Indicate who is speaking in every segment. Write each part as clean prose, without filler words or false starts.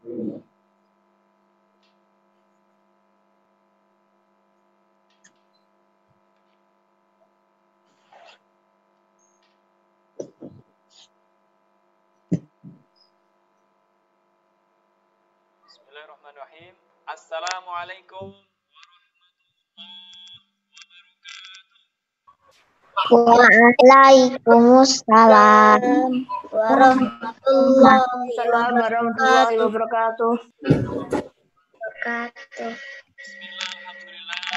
Speaker 1: Bismillahirrahmanirrahim. Assalamualaikum
Speaker 2: Waalaikumsalam
Speaker 3: warahmatullahi wabarakatuh.
Speaker 1: Bismillah, alhamdulillah.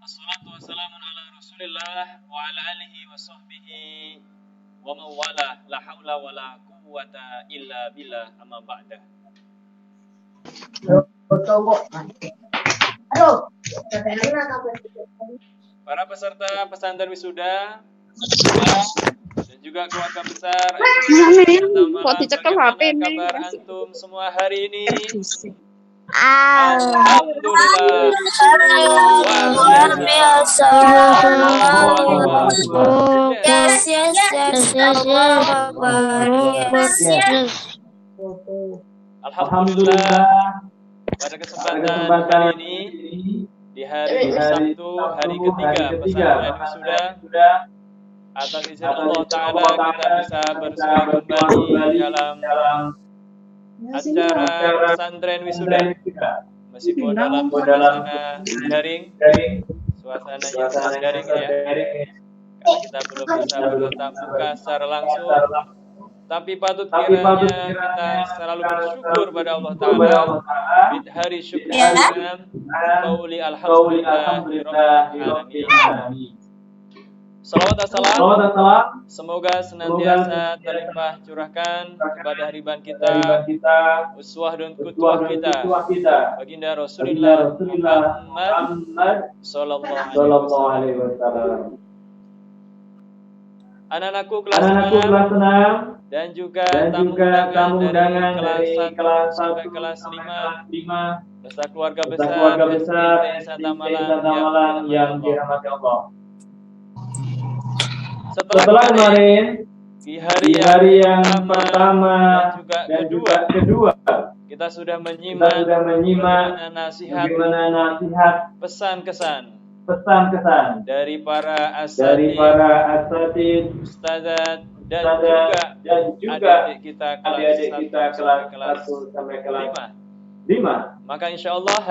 Speaker 1: Assalatu wassalamu ala rasulillah wa ala alihi wa sahbihi wa mawala. La hawla wa la quwwata illa billah, amma ba'da. Para peserta pesantren wisuda dan juga keluarga besar, bagaimana kabar antum semua hari ini? Alhamdulillah. Luar biasa. Alhamdulillah. Pada kesempatan kali ini di hari Sabtu, hari ketiga pesantren wisuda, atas izin Allah Ta'ala kita bisa bersua kembali dalam acara pesantren wisuda, meskipun dalam suasana daring, suasananya daring ya, karena kita belum bisa bertatap muka secara langsung. Tapi patut kiranya kita selalu bersyukur pada Allah Ta'ala di hari syukurnya, qauli alhamdulillahirabbil alamin. Salawat assalam semoga senantiasa terlimpah curahkan kepada hariban kita, uswah dan kutwah kita, baginda Rasulullah Muhammad sallallahu alaihi wasallam. Anak-anakku kelas 6 dan juga tamu undangan dari kelas 1 sampai kelas 5 beserta keluarga besar SD Santa Malang yang dirahmati Allah. Setelah kemarin di hari yang pertama dan juga kedua kita sudah menyimak bagaimana nasihat pesan-kesan dari para asatid, ustadzat dan juga adik kita kelas 1 sampai kelas 5. Maka insya Allah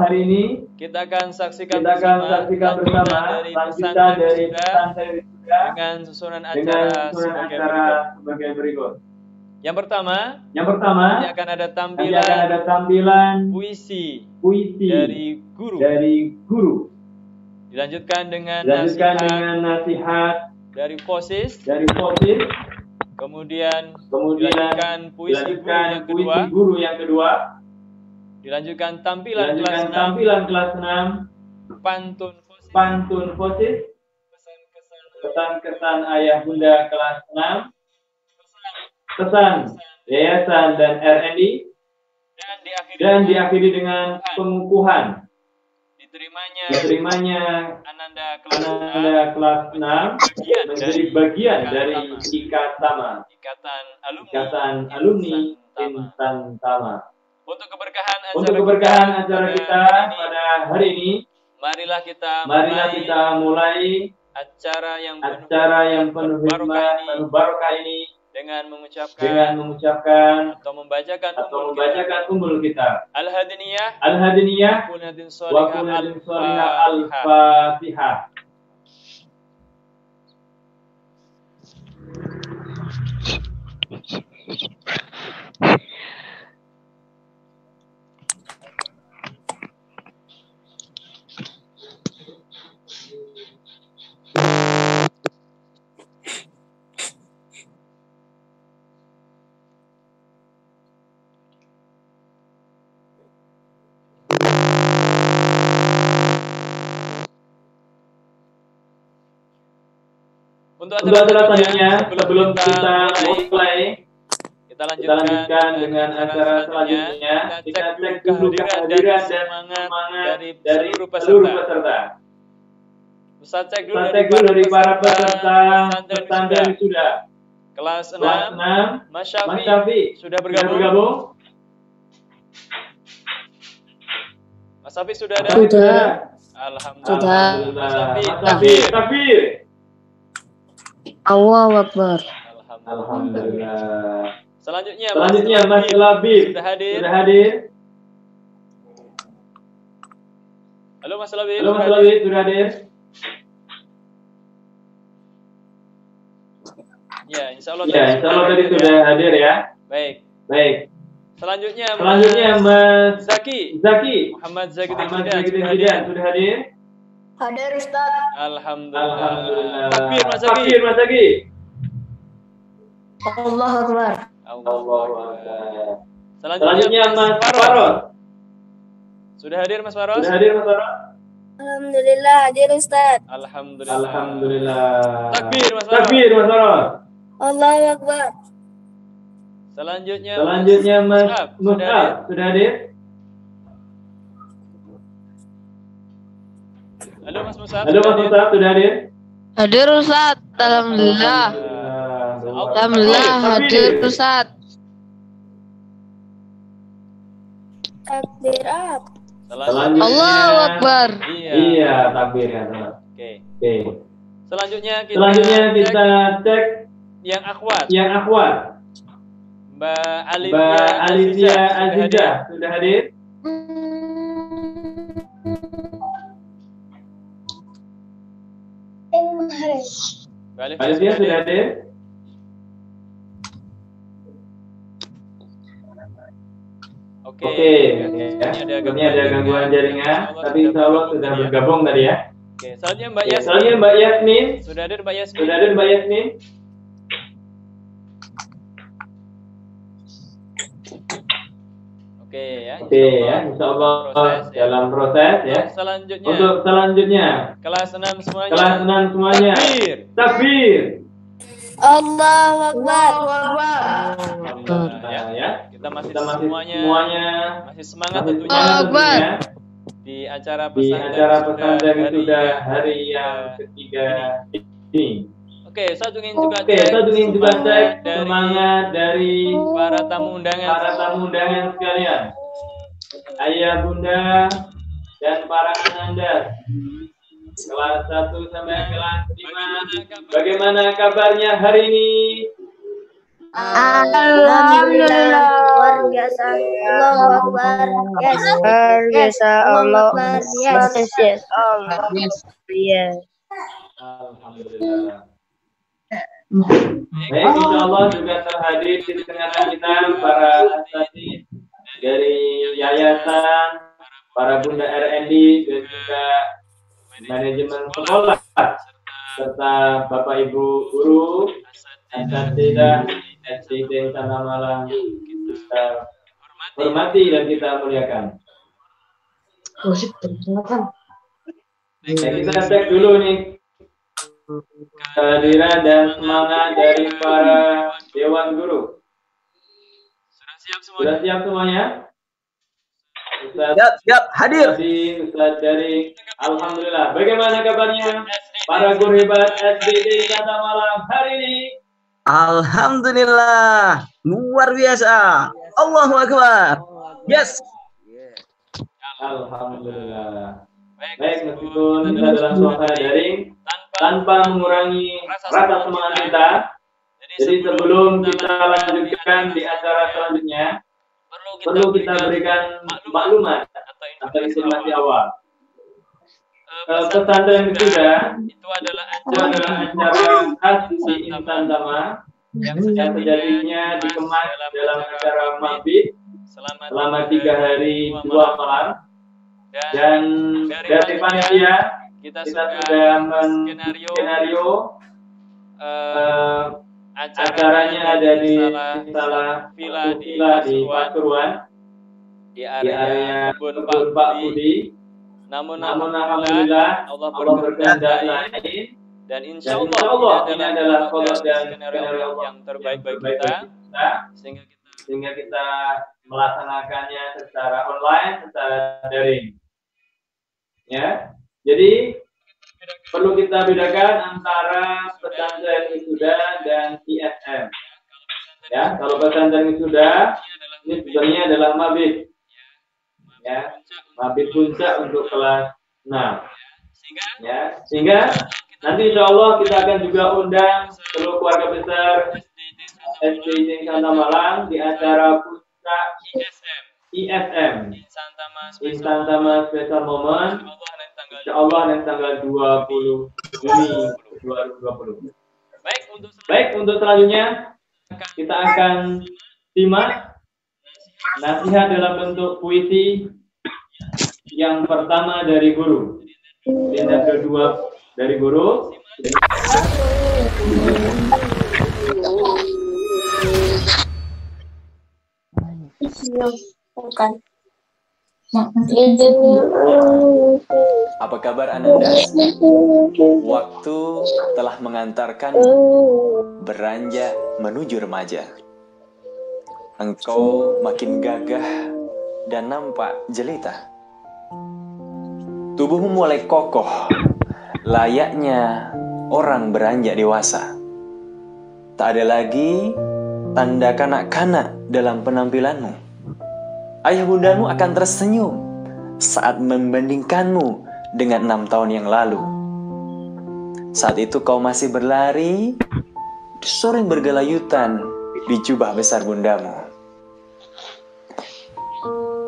Speaker 1: hari ini kita akan saksikan bersama dari pesantren wisuda dengan susunan acara sebagai berikut. Yang pertama ini akan ada tampilan puisi dari guru. Dilanjutkan dengan nasihat dari posis. Kemudian dilanjutkan puisi guru yang kedua. Dilanjutkan tampilan kelas 6, pantun posis, pesan-kesan ayah bunda kelas 6, pesan yayasan dan RNI, dan diakhiri dengan pengukuhan. Diterimanya Ananda kelas 6 menjadi bagian dari Ikatan Alumni Insan Tama. Untuk keberkahan acara kita pada hari ini, marilah kita mulai acara yang penuh hikmah, penuh barokah ini dengan mengucapkan atau membacakan ummul kitab Al-Hadiniyah wa Kunatin Sholihah Al-Fatihah. Untuk acara selanjutnya, sebelum kita mulai, kita lanjutkan dengan acara selanjutnya. Kita cek dulu kehadiran dan semangat dari seluruh peserta. Ustaz cek dulu dari para peserta pesantren wisuda. Kelas 6, Mas
Speaker 4: Mas
Speaker 1: Syafi
Speaker 4: Syafi
Speaker 1: sudah bergabung? Mas Syafi sudah ada?
Speaker 2: Sudah.
Speaker 1: Alhamdulillah. Mas Syafi,
Speaker 4: takbir.
Speaker 2: Allahu Akbar.
Speaker 4: Alhamdulillah.
Speaker 1: Selanjutnya
Speaker 4: Mas Labib
Speaker 1: sudah hadir? Halo Mas Labib,
Speaker 4: sudah hadir?
Speaker 1: Ya, insya Allah
Speaker 4: tadi sudah hadir ya.
Speaker 1: Baik. Selanjutnya
Speaker 4: Mas
Speaker 1: Zaki. Muhammad Zaki
Speaker 4: Tidian sudah hadir?
Speaker 3: Hadir Ustaz.
Speaker 1: Alhamdulillah.
Speaker 4: Takbir Mas Zaki.
Speaker 3: Allahu Akbar.
Speaker 1: Selanjutnya
Speaker 4: Mas Faros.
Speaker 1: Sudah hadir Mas Faros?
Speaker 3: Alhamdulillah hadir Ustaz.
Speaker 1: Alhamdulillah. Takbir Mas
Speaker 4: Faros.
Speaker 3: Allahu Akbar.
Speaker 1: Selanjutnya
Speaker 4: Mas Mus'ab sudah hadir?
Speaker 1: Halo Mas Mus'ab
Speaker 4: sudah hadir?
Speaker 2: Hadir Ustaz. Alhamdulillah. Alhamdulillah hadir Ustaz.
Speaker 3: Takbir up.
Speaker 1: Selanjutnya
Speaker 2: Allahu Akbar.
Speaker 4: Iya, takbir ya, teman.
Speaker 1: Oke.
Speaker 4: Selanjutnya
Speaker 1: Selanjutnya
Speaker 4: kita cek
Speaker 1: yang akhwat. Mbak
Speaker 4: Alicia Aziza sudah hadir?
Speaker 1: Mbak
Speaker 4: Alicia sudah hadir? Oke. Ini ada gangguan jaringan, tapi insya Allah sudah bergabung tadi ya.
Speaker 1: Oke, selanjutnya
Speaker 4: Mbak Yasmin.
Speaker 1: Sudah hadir Mbak Yasmin? Oke ya,
Speaker 4: insya Allah dalam proses ya.
Speaker 1: Untuk selanjutnya kelas 6 semuanya.
Speaker 4: Takbir.
Speaker 3: Allahu Akbar.
Speaker 1: Ya. Kita masih semuanya masih semangat tentunya
Speaker 2: Akbar.
Speaker 1: di acara pesantren
Speaker 4: sudah hari yang ketiga ini.
Speaker 1: Oke, saya ingin juga
Speaker 4: cek semangat dari
Speaker 1: para tamu undangan
Speaker 4: sekalian, ayah bunda dan para ananda kelas 1 sampai kelas 5. Bagaimana kabarnya hari ini?
Speaker 3: Alhamdulillah. Luar biasa. Allahu Akbar. Yes. Luar biasa. Allahu Akbar. Yes.
Speaker 4: Alhamdulillah. Baik, insya Allah juga terhadir di tengah kita para asatidz dari yayasan, para bunda RND dan juga manajemen sekolah serta bapak ibu guru asatidzah SD Tanah Malang kita hormati dan kita muliakan. Kita cek dulu nih kehadiran dan semangat dari para dewan guru. Sudah siap semuanya?
Speaker 5: Siap, hadir.
Speaker 4: Ustaz dari Alhamdulillah. Bagaimana kabarnya para guru hebat SDT Tanah Malang hari ini?
Speaker 5: Alhamdulillah, luar biasa. Allahu Akbar. Yes.
Speaker 4: Alhamdulillah. Baik, meskipun kita dalam suasana daring, tanpa mengurangi rasa semangat kita. Jadi sebelum kita lanjutkan di acara selanjutnya, perlu kita berikan maklumat atau informasi awal. Pesantren Wisuda itu adalah acara khas di Intan Tama yang sejatinya dikemas dalam acara mabit selama 3 hari 2 malam. Dan dari panitia kita sudah men-skenario acaranya ada di salah villa di Pasuruan di area kebun Pak Budi. Namun alhamdulillah Allah berkehendak lain dan insya Allah ini adalah kolot dan skenario yang terbaik bagi kita sehingga kita melaksanakannya secara online, secara daring. Ya, jadi perlu kita bedakan antara pesantren wisuda dan ISM. Ya, kalau pesantren wisuda ini sebenarnya adalah mabit. Ya, mabit puncak untuk kelas 6. Ya, sehingga nanti insya Allah kita akan juga undang seluruh keluarga besar SDI Santa Malang di acara puncak ISM, Insan Tama Special Moment, insya Allah nanti tanggal 20 Juni 2020. Baik, untuk selanjutnya kita akan simak nasihat dalam bentuk puisi yang pertama dari guru. Dan kedua dari guru.
Speaker 6: Apa kabar Ananda? Waktu telah mengantarkan beranjak menuju remaja. Engkau makin gagah dan nampak jelita. Tubuhmu mulai kokoh, layaknya orang beranjak dewasa. Tak ada lagi tanda kanak-kanak dalam penampilanmu. Ayah bundamu akan tersenyum saat membandingkanmu dengan 6 tahun yang lalu. Saat itu kau masih berlari, sering bergelayutan di jubah besar bundamu.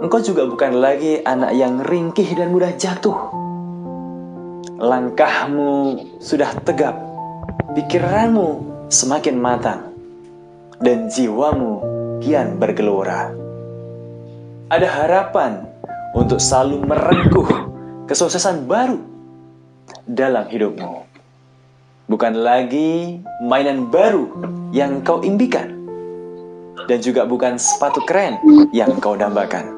Speaker 6: Engkau juga bukan lagi anak yang ringkih dan mudah jatuh. Langkahmu sudah tegap, pikiranmu semakin matang, dan jiwamu kian bergelora. Ada harapan untuk selalu merengkuh kesuksesan baru dalam hidupmu. Bukan lagi mainan baru yang kau impikan, dan juga bukan sepatu keren yang kau dambakan.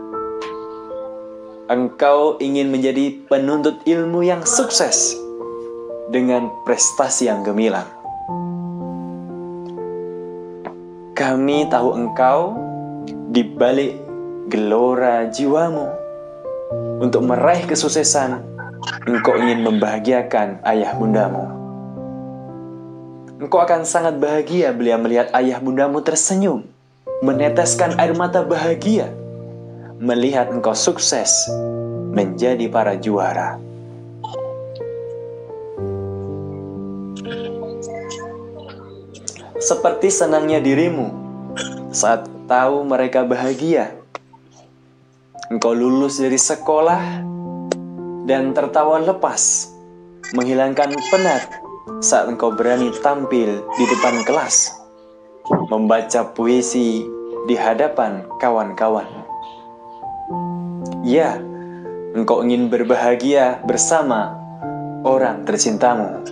Speaker 6: Engkau ingin menjadi penuntut ilmu yang sukses dengan prestasi yang gemilang. Kami tahu engkau di balik gelora jiwamu. Untuk meraih kesuksesan, engkau ingin membahagiakan ayah bundamu. Engkau akan sangat bahagia bila melihat ayah bundamu tersenyum, meneteskan air mata bahagia, melihat engkau sukses menjadi para juara. Seperti senangnya dirimu saat tahu mereka bahagia. Engkau lulus dari sekolah dan tertawa lepas, menghilangkan penat saat engkau berani tampil di depan kelas, membaca puisi di hadapan kawan-kawan. Ya, engkau ingin berbahagia bersama orang tercintamu,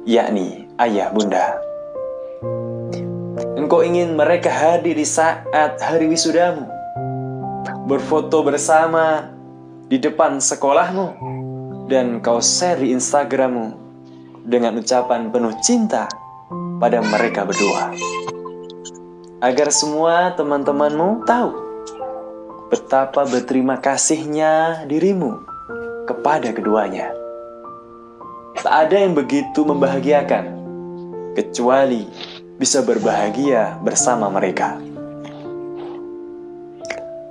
Speaker 6: yakni ayah bunda. Engkau ingin mereka hadir di saat hari wisudamu, berfoto bersama di depan sekolahmu, dan kau share di Instagrammu dengan ucapan penuh cinta pada mereka berdua. Agar semua teman-temanmu tahu betapa berterima kasihnya dirimu kepada keduanya. Tak ada yang begitu membahagiakan kecuali bisa berbahagia bersama mereka.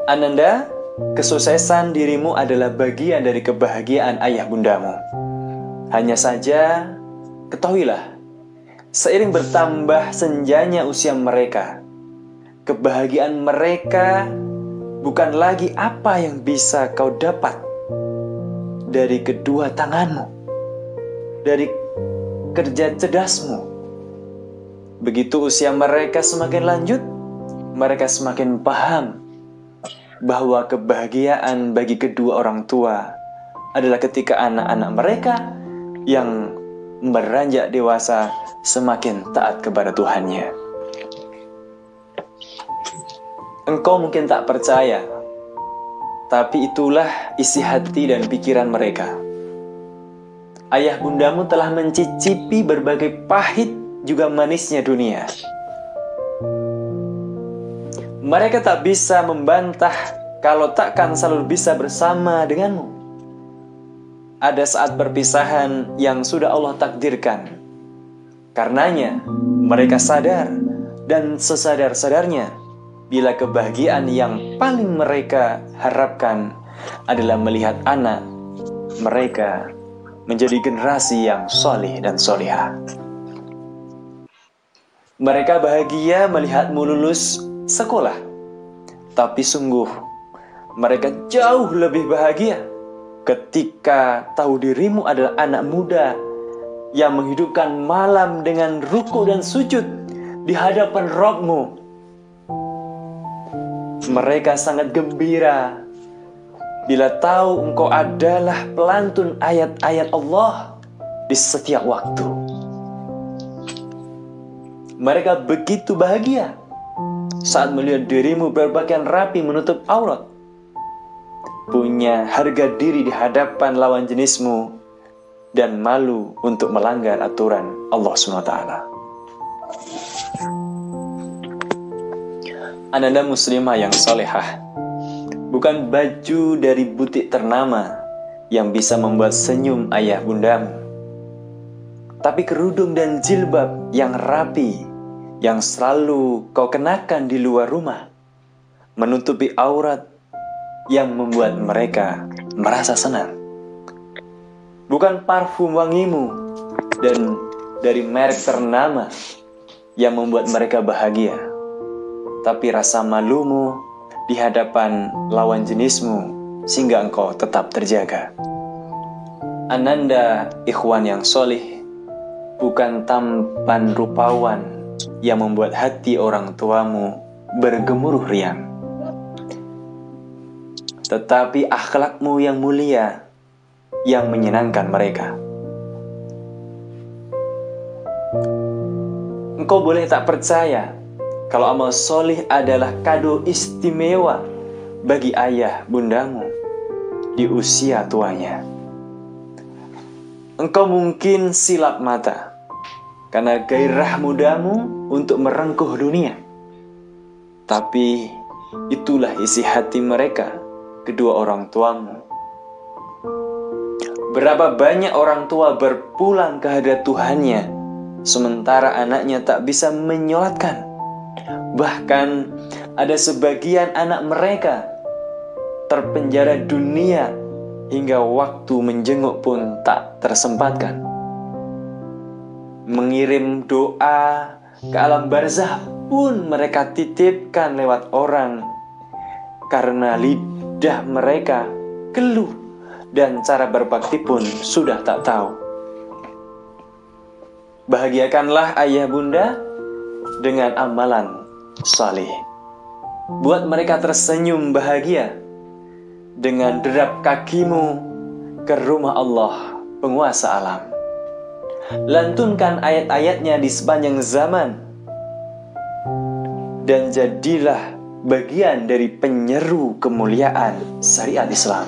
Speaker 6: Ananda, kesuksesan dirimu adalah bagian dari kebahagiaan ayah bundamu. Hanya saja, ketahuilah, seiring bertambah senjanya usia mereka, kebahagiaan mereka bukan lagi apa yang bisa kau dapat dari kedua tanganmu, dari kerja cerdasmu. Begitu usia mereka semakin lanjut, mereka semakin paham bahwa kebahagiaan bagi kedua orang tua adalah ketika anak-anak mereka yang beranjak dewasa semakin taat kepada Tuhannya. Engkau mungkin tak percaya, tapi itulah isi hati dan pikiran mereka. Ayah bundamu telah mencicipi berbagai pahit juga manisnya dunia. Mereka tak bisa membantah kalau takkan selalu bisa bersama denganmu. ada saat perpisahan yang sudah Allah takdirkan. Karenanya, mereka sadar dan sesadar-sadarnya bila kebahagiaan yang paling mereka harapkan adalah melihat anak mereka menjadi generasi yang soleh dan solehah. Mereka bahagia melihatmu lulus sekolah, tapi sungguh mereka jauh lebih bahagia ketika tahu dirimu adalah anak muda yang menghidupkan malam dengan ruku dan sujud di hadapan Rabb-Mu. Mereka sangat gembira bila tahu engkau adalah pelantun ayat-ayat Allah di setiap waktu. Mereka begitu bahagia saat melihat dirimu berpakaian rapi menutup aurat, punya harga diri di hadapan lawan jenismu, dan malu untuk melanggar aturan Allah SWT. Ananda muslimah yang solehah, bukan baju dari butik ternama yang bisa membuat senyum ayah bundamu, tapi kerudung dan jilbab yang rapi yang selalu kau kenakan di luar rumah, menutupi aurat yang membuat mereka merasa senang. Bukan parfum wangimu dan dari merek ternama yang membuat mereka bahagia, tapi rasa malumu di hadapan lawan jenismu sehingga engkau tetap terjaga. Ananda ikhwan yang solih, bukan tampan rupawan yang membuat hati orang tuamu bergemuruh riang, tetapi akhlakmu yang mulia yang menyenangkan mereka. Engkau boleh tak percaya kalau amal solih adalah kado istimewa bagi ayah bundamu di usia tuanya. Engkau mungkin silap mata karena gairah mudamu untuk merengkuh dunia, tapi itulah isi hati mereka, kedua orang tuamu. Berapa banyak orang tua berpulang ke hadirat Tuhannya, sementara anaknya tak bisa menyolatkan. Bahkan ada sebagian anak mereka terpenjara dunia hingga waktu menjenguk pun tak tersempatkan. Mengirim doa ke alam barzah pun mereka titipkan lewat orang, karena lidah mereka keluh dan cara berbakti pun sudah tak tahu. Bahagiakanlah ayah bunda dengan amalan saleh. Buat mereka tersenyum bahagia dengan derap kakimu ke rumah Allah, penguasa alam. Lantunkan ayat-ayatnya di sepanjang zaman, dan jadilah bagian dari penyeru kemuliaan syariat Islam.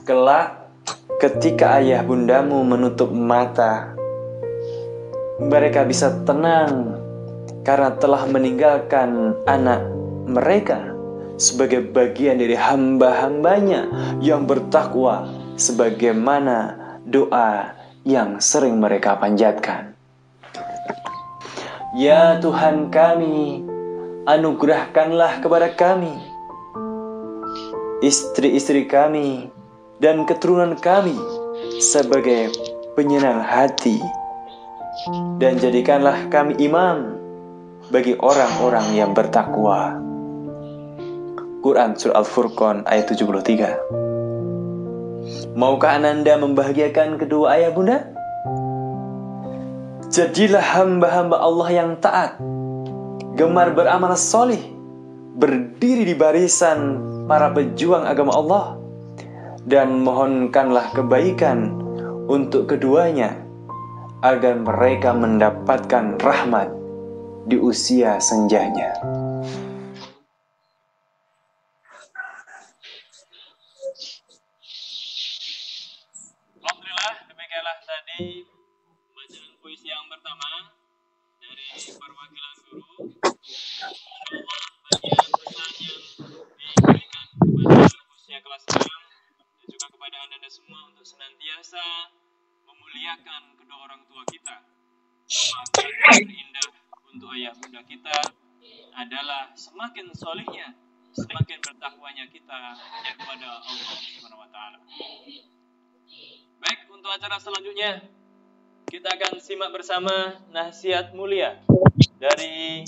Speaker 6: Kelak ketika ayah bundamu menutup mata, mereka bisa tenang karena telah meninggalkan anak mereka sebagai bagian dari hamba-hambanya yang bertakwa, sebagaimana doa yang sering mereka panjatkan. Ya Tuhan kami, anugerahkanlah kepada kami istri-istri kami dan keturunan kami sebagai penyenang hati, dan jadikanlah kami imam bagi orang-orang yang bertakwa. Quran Surah Al-Furqan ayat 73. Maukah Ananda membahagiakan kedua ayah bunda? Jadilah hamba-hamba Allah yang taat, gemar beramal soleh, berdiri di barisan para pejuang agama Allah, dan mohonkanlah kebaikan untuk keduanya agar mereka mendapatkan rahmat di usia senjanya.
Speaker 1: Alhamdulillah, demikianlah tadi bacaan puisi yang pertama dari perwakilan guru. Insyaallah bagian pesan yang diberikan kepada usia kelas 6 dan juga kepada anda semua untuk untuk senantiasa memuliakan kedua orang tua kita. Maka yang terindah untuk ayah bunda kita adalah semakin solehnya, semakin bertakwanya kita kepada Allah Subhanahu wa Ta'ala. Baik, untuk acara selanjutnya kita akan simak bersama nasihat mulia dari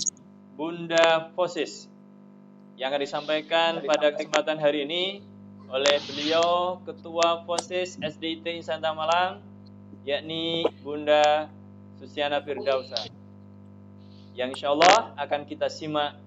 Speaker 1: Bunda Posis yang akan disampaikan pada kesempatan hari ini oleh beliau Ketua Posis SDIT Insanta Malang, yakni Bunda Susiana Firdausa, yang insya Allah akan kita simak.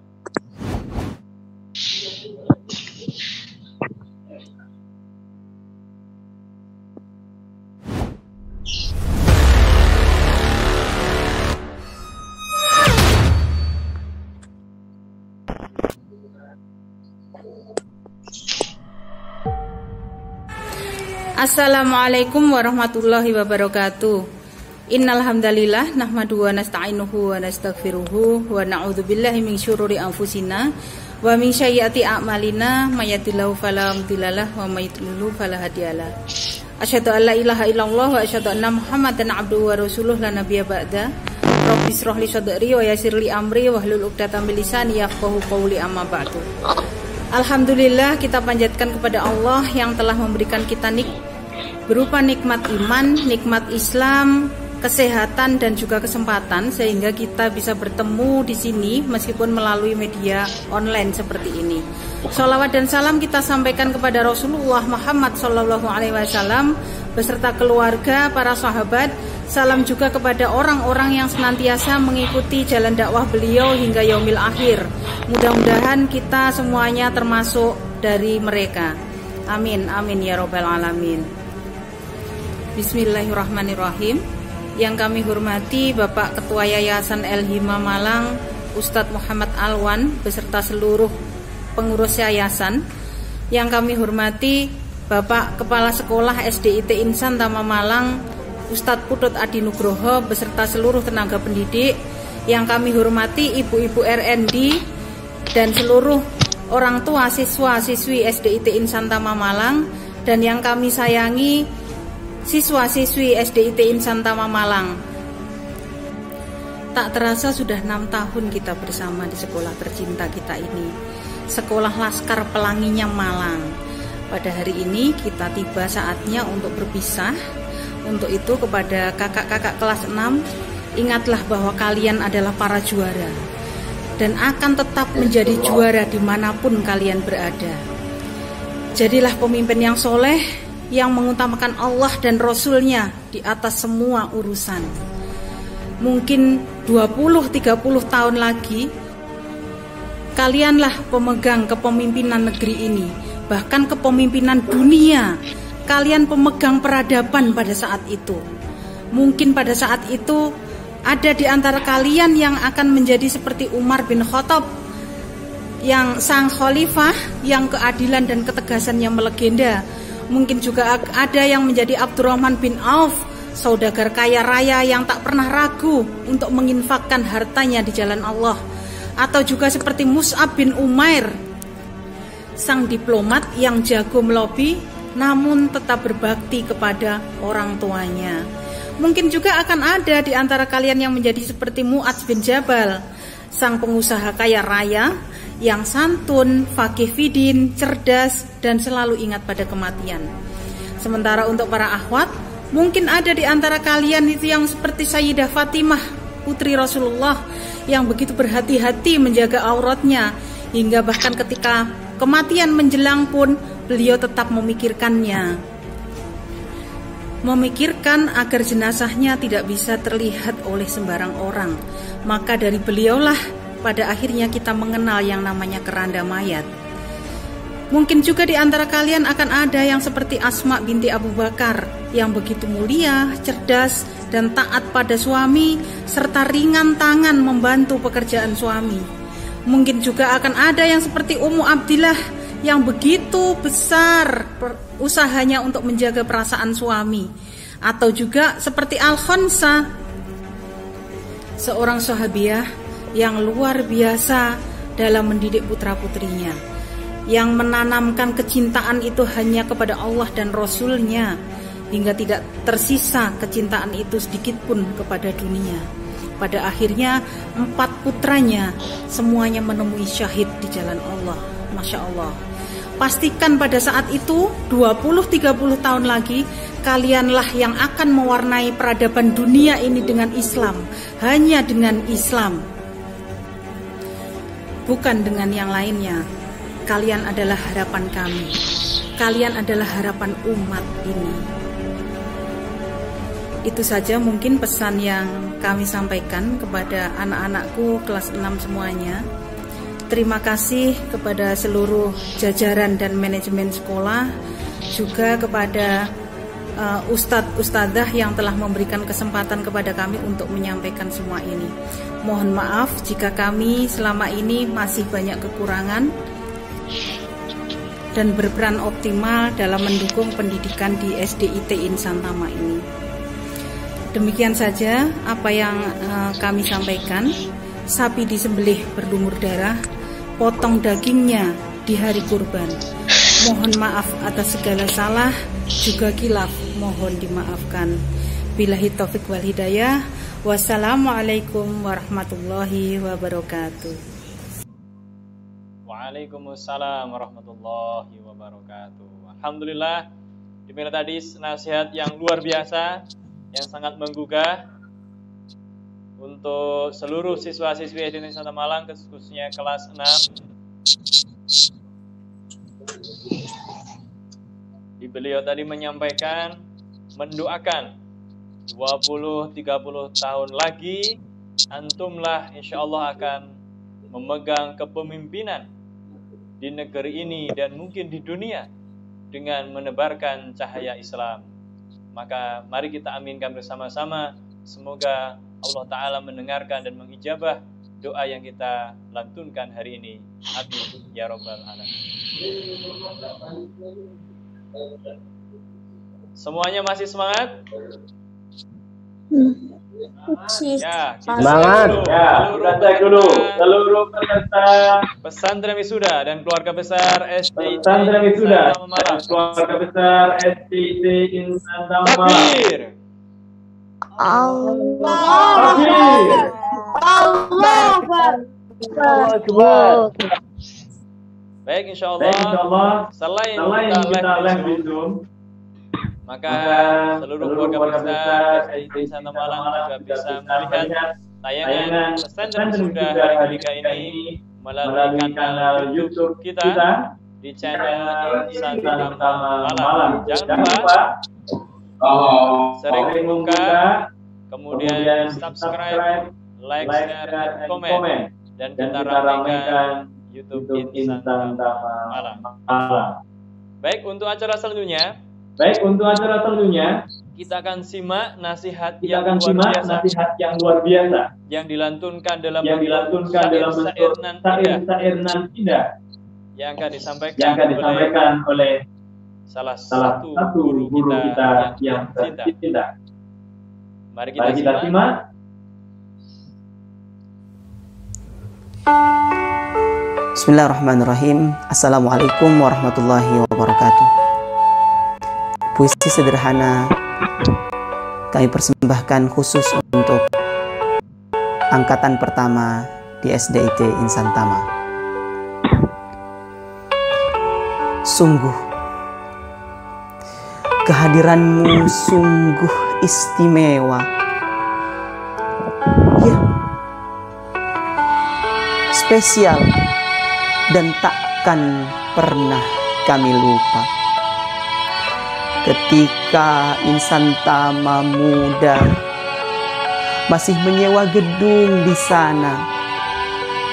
Speaker 7: Assalamualaikum warahmatullahi wabarakatuh. Innal hamdalillah nahmaduhu wa nasta'inuhu wa nastaghfiruhu wa na'udzubillahi min syururi anfusina wa min sayyiati a'malina may yahdihillahu fala mudhillalah wa may yudlil fala hadiyalah. Asyhadu an la ilaha illallah wa asyhadu anna Muhammadan abduhu wa rasuluh la nabiyya ba'da. Rabbi shrah li sadri wa yassir li amri wahlul 'uqdatam min lisani yafqahu qawli amma ba'du. Alhamdulillah, kita panjatkan kepada Allah yang telah memberikan kita berupa nikmat iman, nikmat Islam, kesehatan dan juga kesempatan sehingga kita bisa bertemu di sini meskipun melalui media online seperti ini. Sholawat dan salam kita sampaikan kepada Rasulullah Muhammad SAW beserta keluarga, para sahabat. Salam juga kepada orang-orang yang senantiasa mengikuti jalan dakwah beliau hingga yaumil akhir. Mudah-mudahan kita semuanya termasuk dari mereka. Amin, amin ya robbal alamin. Bismillahirrahmanirrahim. Yang kami hormati Bapak Ketua Yayasan El-Hima Malang, Ustadz Muhammad Alwan beserta seluruh pengurus yayasan. Yang kami hormati Bapak Kepala Sekolah SDIT Insan Tama Malang, Ustadz Putut Adi Nugroho beserta seluruh tenaga pendidik. Yang kami hormati Ibu-ibu RND dan seluruh orang tua siswa-siswi SDIT Insan Tama Malang, dan yang kami sayangi siswa-siswi SDIT Insan Tama Malang. Tak terasa sudah 6 tahun kita bersama di sekolah tercinta kita ini, Sekolah Laskar Pelanginya Malang. Pada hari ini kita tiba saatnya untuk berpisah. Untuk itu kepada kakak-kakak kelas 6, ingatlah bahwa kalian adalah para juara dan akan tetap menjadi juara dimanapun kalian berada. Jadilah pemimpin yang soleh, yang mengutamakan Allah dan Rasul-Nya di atas semua urusan. Mungkin 20-30 tahun lagi, kalianlah pemegang kepemimpinan negeri ini, bahkan kepemimpinan dunia. Kalian pemegang peradaban pada saat itu. Mungkin pada saat itu ada di antara kalian yang akan menjadi seperti Umar bin Khattab, yang sang khalifah, yang keadilan dan ketegasannya melegenda. Mungkin juga ada yang menjadi Abdurrahman bin Auf, saudagar kaya raya yang tak pernah ragu untuk menginfakkan hartanya di jalan Allah. Atau juga seperti Mus'ab bin Umair, sang diplomat yang jago melobi namun tetap berbakti kepada orang tuanya. Mungkin juga akan ada di antara kalian yang menjadi seperti Mu'adz bin Jabal, sang pengusaha kaya raya yang santun, faqih fidin, cerdas, dan selalu ingat pada kematian. Sementara untuk para akhwat, mungkin ada di antara kalian itu yang seperti Sayyidah Fatimah, putri Rasulullah, yang begitu berhati-hati menjaga auratnya, hingga bahkan ketika kematian menjelang pun beliau tetap memikirkannya. Memikirkan agar jenazahnya tidak bisa terlihat oleh sembarang orang. Maka dari beliaulah pada akhirnya kita mengenal yang namanya keranda mayat. Mungkin juga di antara kalian akan ada yang seperti Asma binti Abu Bakar, yang begitu mulia, cerdas, dan taat pada suami, serta ringan tangan membantu pekerjaan suami. Mungkin juga akan ada yang seperti Ummu Abdillah, yang begitu besar usahanya untuk menjaga perasaan suami. Atau juga seperti Al-Khonsa, seorang sahabiah yang luar biasa dalam mendidik putra-putrinya, yang menanamkan kecintaan itu hanya kepada Allah dan Rasul-Nya, hingga tidak tersisa kecintaan itu sedikit pun kepada dunia. Pada akhirnya 4 putranya semuanya menemui syahid di jalan Allah. Masya Allah. Pastikan pada saat itu 20-30 tahun lagi kalianlah yang akan mewarnai peradaban dunia ini dengan Islam. Hanya dengan Islam, bukan dengan yang lainnya. Kalian adalah harapan kami. Kalian adalah harapan umat ini. Itu saja mungkin pesan yang kami sampaikan kepada anak-anakku kelas 6 semuanya. Terima kasih kepada seluruh jajaran dan manajemen sekolah, juga kepada ustadz-ustadzah yang telah memberikan kesempatan kepada kami untuk menyampaikan semua ini. Mohon maaf jika kami selama ini masih banyak kekurangan dan berperan optimal dalam mendukung pendidikan di SDIT Insan Tama ini. Demikian saja apa yang kami sampaikan. Sapi disembelih berlumur darah, potong dagingnya di hari kurban. Mohon maaf atas segala salah, juga khilaf mohon dimaafkan. Billahi taufik wal hidayah. Wassalamualaikum warahmatullahi wabarakatuh.
Speaker 1: Waalaikumsalam warahmatullahi wabarakatuh. Alhamdulillah, demikian tadi nasihat yang luar biasa, yang sangat menggugah untuk seluruh siswa-siswi SD Santa Malang, khususnya kelas 6. Beliau tadi menyampaikan, mendoakan 20-30 tahun lagi antumlah insya Allah akan memegang kepemimpinan di negeri ini dan mungkin di dunia dengan menebarkan cahaya Islam. Maka mari kita aminkan bersama-sama, semoga Allah Ta'ala mendengarkan dan mengijabah doa yang kita lantunkan hari ini. Amin ya Rabbal Alamin. Semuanya masih semangat? Ya,
Speaker 4: semangat. Ya, kita cek dulu seluruh peserta
Speaker 1: pesantren wisuda dan keluarga besar SDIT
Speaker 4: pesantren wisuda
Speaker 1: Malang.
Speaker 4: Keluarga besar SDIT Insan Tama Malang.
Speaker 1: Takbir.
Speaker 3: Allah Akbar.
Speaker 1: Baik, insya Allah. Selain kita live di Zoom, maka seluruh keluarga besar SDIT Santa Malang juga bisa melihat tayangan pesantren wisuda hari ketiga ini melalui kanal YouTube kita di channel Insan Tama Malang. Jangan lupa sering membuka, kemudian subscribe, like, share, dan komen, dan kita ramaikan YouTube Insan Tama Malang. Baik, untuk acara selanjutnya kita akan simak nasihat yang luar biasa yang dilantunkan dalam syair nan indah yang akan disampaikan oleh salah satu guru kita yang tercinta. Mari kita simak.
Speaker 8: Bismillahirrahmanirrahim. Assalamualaikum warahmatullahi wabarakatuh. Puisi sederhana kami persembahkan khusus untuk angkatan pertama di SDIT Insan Tama. Sungguh kehadiranmu sungguh istimewa, ya, spesial, dan takkan pernah kami lupa. Ketika Insan Tama muda masih menyewa gedung di sana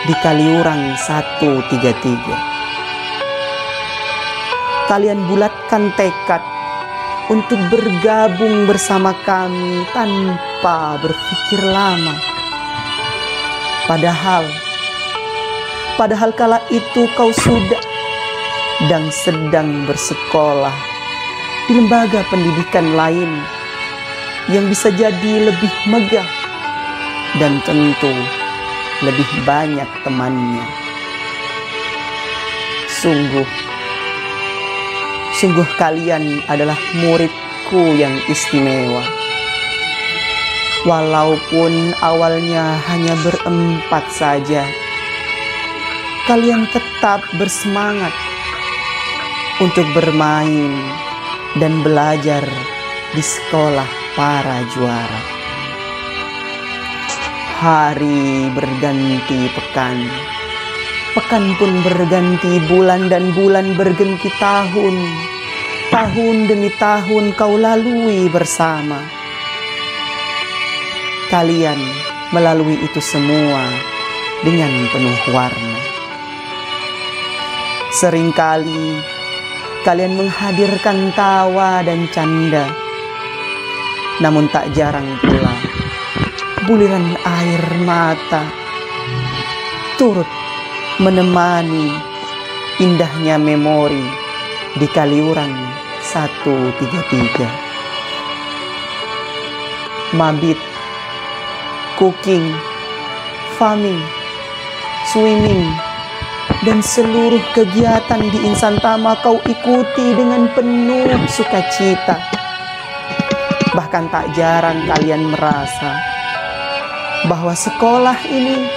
Speaker 8: di Kaliurang 133, kalian bulatkan tekad untuk bergabung bersama kami tanpa berpikir lama. Padahal kala itu kau sudah dan sedang bersekolah di lembaga pendidikan lain yang bisa jadi lebih megah dan tentu lebih banyak temannya. Sungguh kalian adalah murid keluargaku yang istimewa. Walaupun awalnya hanya berempat saja, kalian tetap bersemangat untuk bermain dan belajar di sekolah para juara. Hari berganti pekan, pekan pun berganti bulan, dan bulan berganti tahun. Tahun demi tahun kau lalui bersama. Kalian melalui itu semua dengan penuh warna. Seringkali kalian menghadirkan tawa dan canda, namun tak jarang pula buliran air mata turut menemani indahnya memori di Kaliurang 133. Mabit, cooking, farming, swimming, dan seluruh kegiatan di Insan Tama kau ikuti dengan penuh sukacita. Bahkan tak jarang kalian merasa bahwa sekolah ini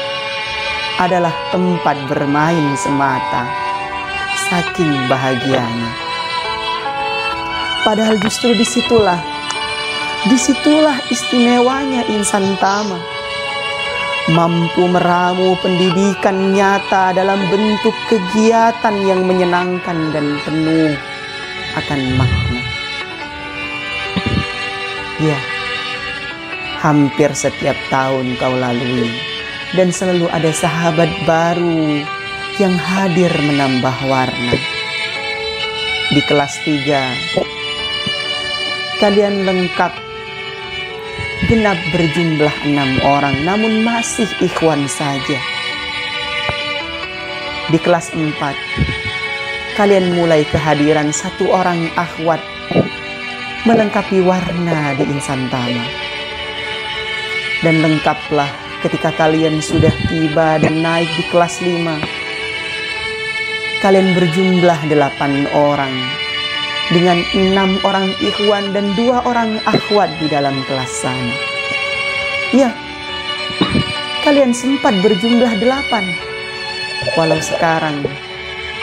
Speaker 8: adalah tempat bermain semata, saking bahagianya. Padahal justru disitulah istimewanya Insan Tama, mampu meramu pendidikan nyata dalam bentuk kegiatan yang menyenangkan dan penuh akan makna. Ya, hampir setiap tahun kau lalui, dan selalu ada sahabat baru yang hadir menambah warna. Di kelas 3, kalian lengkap, genap berjumlah 6 orang, namun masih ikhwan saja. Di kelas 4, kalian mulai kehadiran 1 orang akhwat, melengkapi warna di Insan Tama. Dan lengkaplah ketika kalian sudah tiba dan naik di kelas 5. Kalian berjumlah 8 orang, dengan 6 orang ikhwan dan 2 orang akhwat di dalam kelas sana. Ya, kalian sempat berjumlah 8, walau sekarang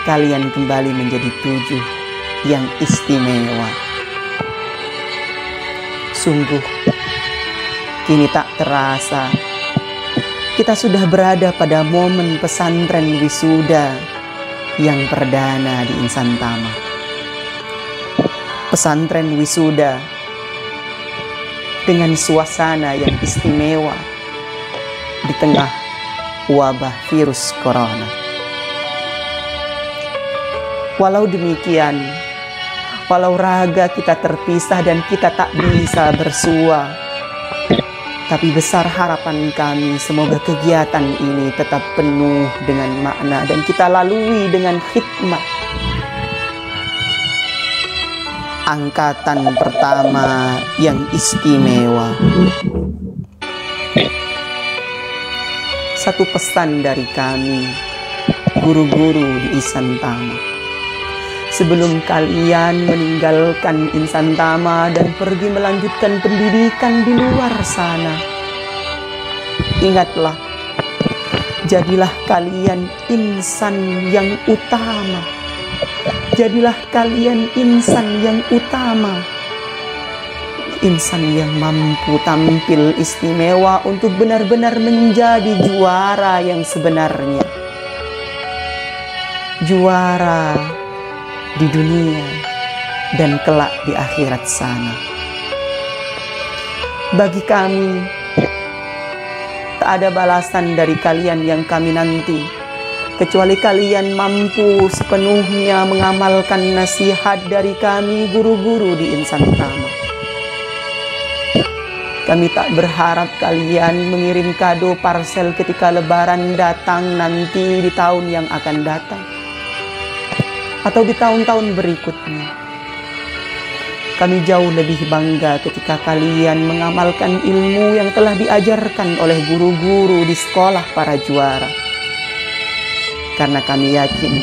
Speaker 8: kalian kembali menjadi 7 yang istimewa. Sungguh, kini tak terasa kita sudah berada pada momen pesantren wisuda yang perdana di Insan Tama. Pesantren wisuda dengan suasana yang istimewa di tengah wabah virus corona. Walau demikian, walau raga kita terpisah dan kita tak bisa bersua, tapi besar harapan kami semoga kegiatan ini tetap penuh dengan makna dan kita lalui dengan khidmat. Angkatan pertama yang istimewa. Satu pesan dari kami, guru-guru di Insan Tama. Sebelum kalian meninggalkan Insan Tama dan pergi melanjutkan pendidikan di luar sana, ingatlah, jadilah kalian insan yang utama. Jadilah kalian insan yang utama. Insan yang mampu tampil istimewa untuk benar-benar menjadi juara yang sebenarnya. Juara di dunia dan kelak di akhirat sana. Bagi kami, tak ada balasan dari kalian yang kami nanti, kecuali kalian mampu sepenuhnya mengamalkan nasihat dari kami guru-guru di Insan Tama. Kami tak berharap kalian mengirim kado parsel ketika lebaran datang nanti di tahun yang akan datang, atau di tahun-tahun berikutnya. Kami jauh lebih bangga ketika kalian mengamalkan ilmu yang telah diajarkan oleh guru-guru di sekolah para juara. Karena kami yakin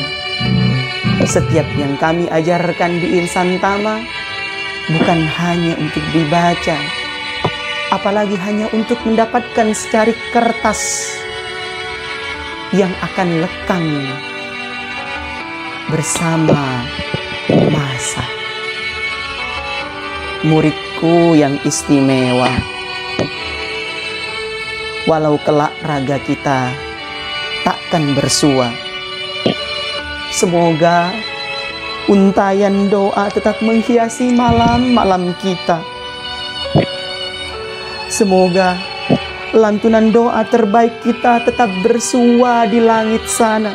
Speaker 8: setiap yang kami ajarkan di Insan Tama bukan hanya untuk dibaca, apalagi hanya untuk mendapatkan secari kertas yang akan lekang bersama masa. Muridku yang istimewa, walau kelak raga kita takkan bersua, semoga untayan doa tetap menghiasi malam-malam kita. Semoga lantunan doa terbaik kita tetap bersua di langit sana,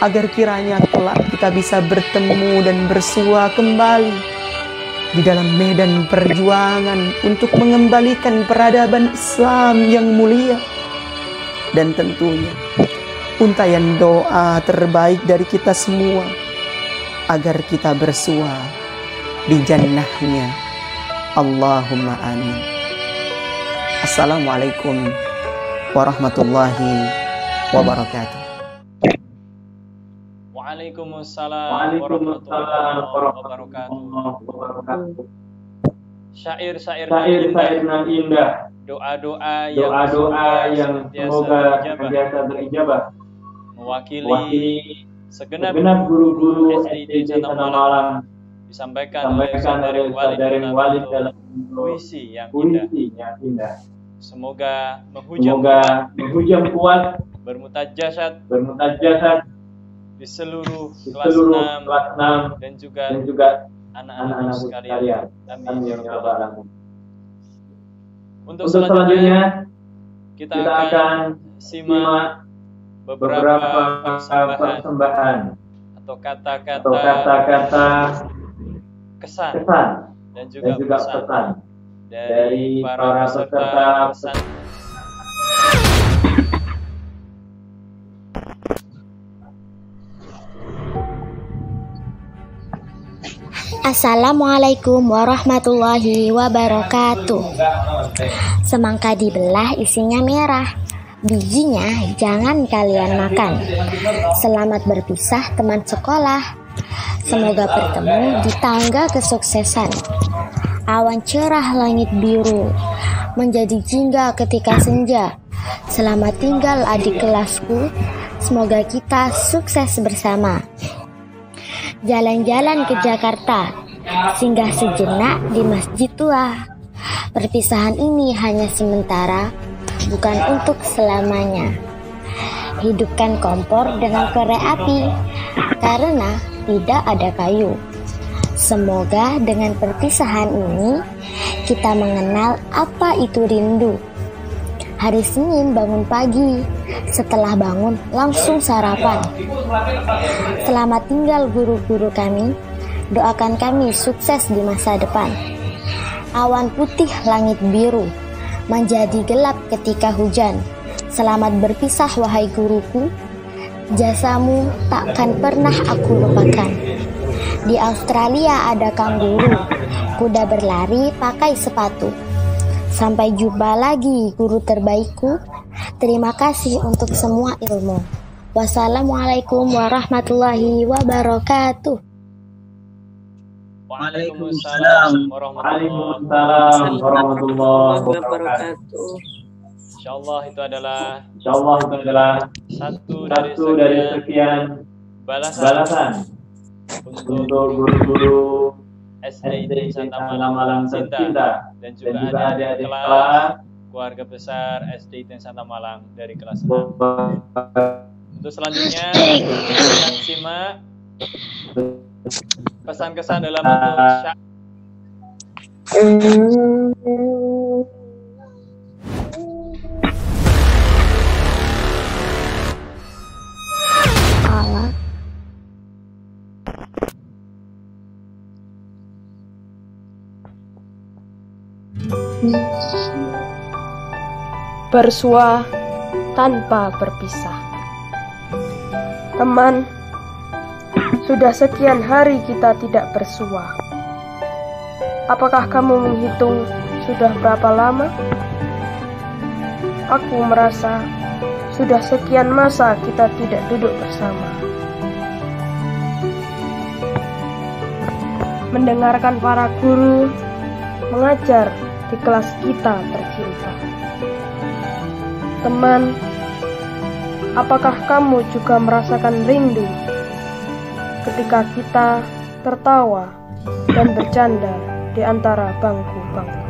Speaker 8: agar kiranya kelak kita bisa bertemu dan bersua kembali di dalam medan perjuangan untuk mengembalikan peradaban Islam yang mulia. Dan tentunya untayan doa terbaik dari kita semua agar kita bersua di jannahnya. Allahumma amin. Assalamualaikum warahmatullahi wabarakatuh.
Speaker 1: Waalaikumsalam warahmatullahi wabarakatuh. Syair-syair nan indah, doa-doa yang semoga senantiasa berijabah, mewakili segenap guru-guru SD Santam Malang, disampaikan oleh Ustadz Walid dalam puisi yang indah. Semoga menghujam kuat, bermutajasad di seluruh kelas 6 dan juga anak-anak sekalian. Amin ya rabbal alamin. Untuk selanjutnya kita akan simak beberapa persembahan atau kata-kata kesan dan juga pesan dari para peserta pesan.
Speaker 3: Assalamualaikum warahmatullahi wabarakatuh. Semangka dibelah isinya merah, bijinya jangan kalian makan. Selamat berpisah teman sekolah, semoga bertemu di tangga kesuksesan. Awan cerah langit biru, menjadi jingga ketika senja. Selamat tinggal adik kelasku, semoga kita sukses bersama. Jalan-jalan ke Jakarta, singgah sejenak di masjid tua. Perpisahan ini hanya sementara, bukan untuk selamanya. Hidupkan kompor dengan korek api, karena tidak ada kayu. Semoga dengan perpisahan ini, kita mengenal apa itu rindu. Hari Senin bangun pagi, setelah bangun langsung sarapan. Selamat tinggal guru-guru kami, doakan kami sukses di masa depan. Awan putih langit biru, menjadi gelap ketika hujan. Selamat berpisah wahai guruku, jasamu takkan pernah aku lupakan. Di Australia ada kanguru, kuda berlari pakai sepatu. Sampai jumpa lagi guru terbaikku. Terima kasih untuk semua ilmu. Wassalamualaikum warahmatullahi wabarakatuh.
Speaker 1: Waalaikumsalam warahmatullahi wabarakatuh. Insyaallah itu adalah satu dari sekian balasan untuk guru-guru SD Santam Malang Cinta dan juga adik-adik kelas keluarga besar SD Santam Malang dari kelas 6. Untuk selanjutnya kita simak pesan-kesan dalam bentuk syair.
Speaker 9: Bersua tanpa berpisah. Teman, sudah sekian hari kita tidak bersua. Apakah kamu menghitung sudah berapa lama? Aku merasa sudah sekian masa kita tidak duduk bersama. mendengarkan para guru mengajar di kelas kita tercinta. Teman, apakah kamu juga merasakan rindu ketika kita tertawa dan bercanda di antara bangku-bangku?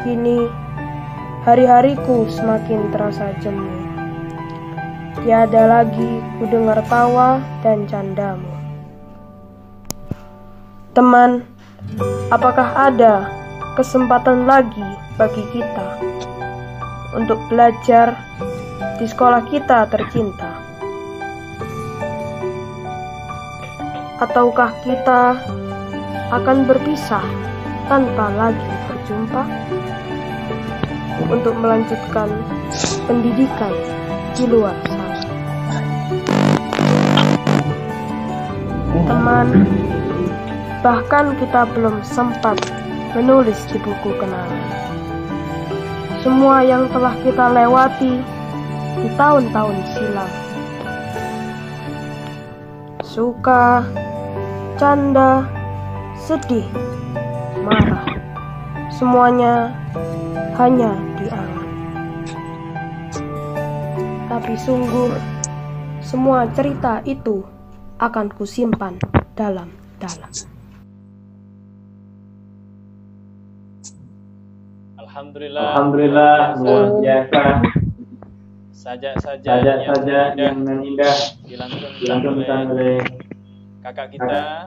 Speaker 9: Kini, hari-hariku semakin terasa jemu. Tiada lagi ku dengar tawa dan candamu. Teman, apakah ada kesempatan lagi bagi kita untuk belajar di sekolah kita tercinta? Ataukah kita akan berpisah tanpa lagi berjumpa untuk melanjutkan pendidikan di luar sana? Teman, bahkan kita belum sempat menulis di buku kenangan semua yang telah kita lewati di tahun-tahun silam. Suka, canda, sedih, marah, semuanya hanya diangan. Tapi sungguh, semua cerita itu akan kusimpan dalam-dalam.
Speaker 1: Alhamdulillah,
Speaker 4: luar biasa.
Speaker 1: Saja yang indah dilantunkan oleh kakak kita,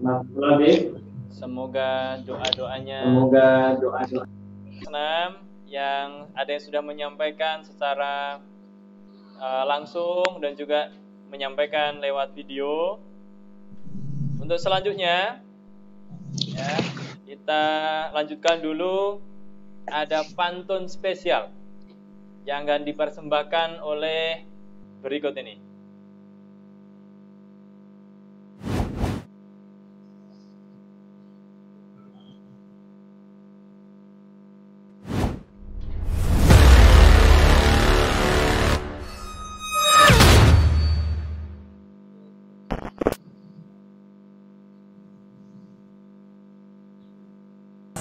Speaker 1: Mas Labib. Semoga doa-doanya senam yang ada yang sudah menyampaikan secara langsung dan juga menyampaikan lewat video. Untuk selanjutnya ya, kita lanjutkan dulu, ada pantun spesial yang akan dipersembahkan oleh berikut ini.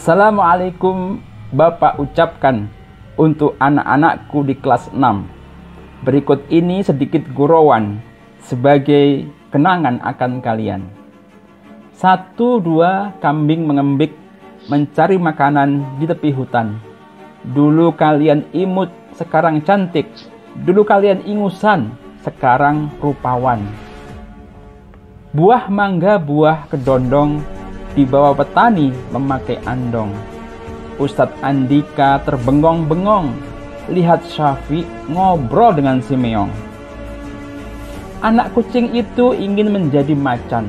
Speaker 10: Assalamualaikum Bapak ucapkan untuk anak-anakku di kelas 6. Berikut ini sedikit gurauan sebagai kenangan akan kalian. 1, 2 kambing mengembik mencari makanan di tepi hutan. Dulu kalian imut, sekarang cantik. Dulu kalian ingusan, sekarang rupawan. Buah mangga, buah kedondong, dibawa petani memakai andong. Ustadz Andika terbengong-bengong, lihat Syafi ngobrol dengan si Meong. Anak kucing itu ingin menjadi macan,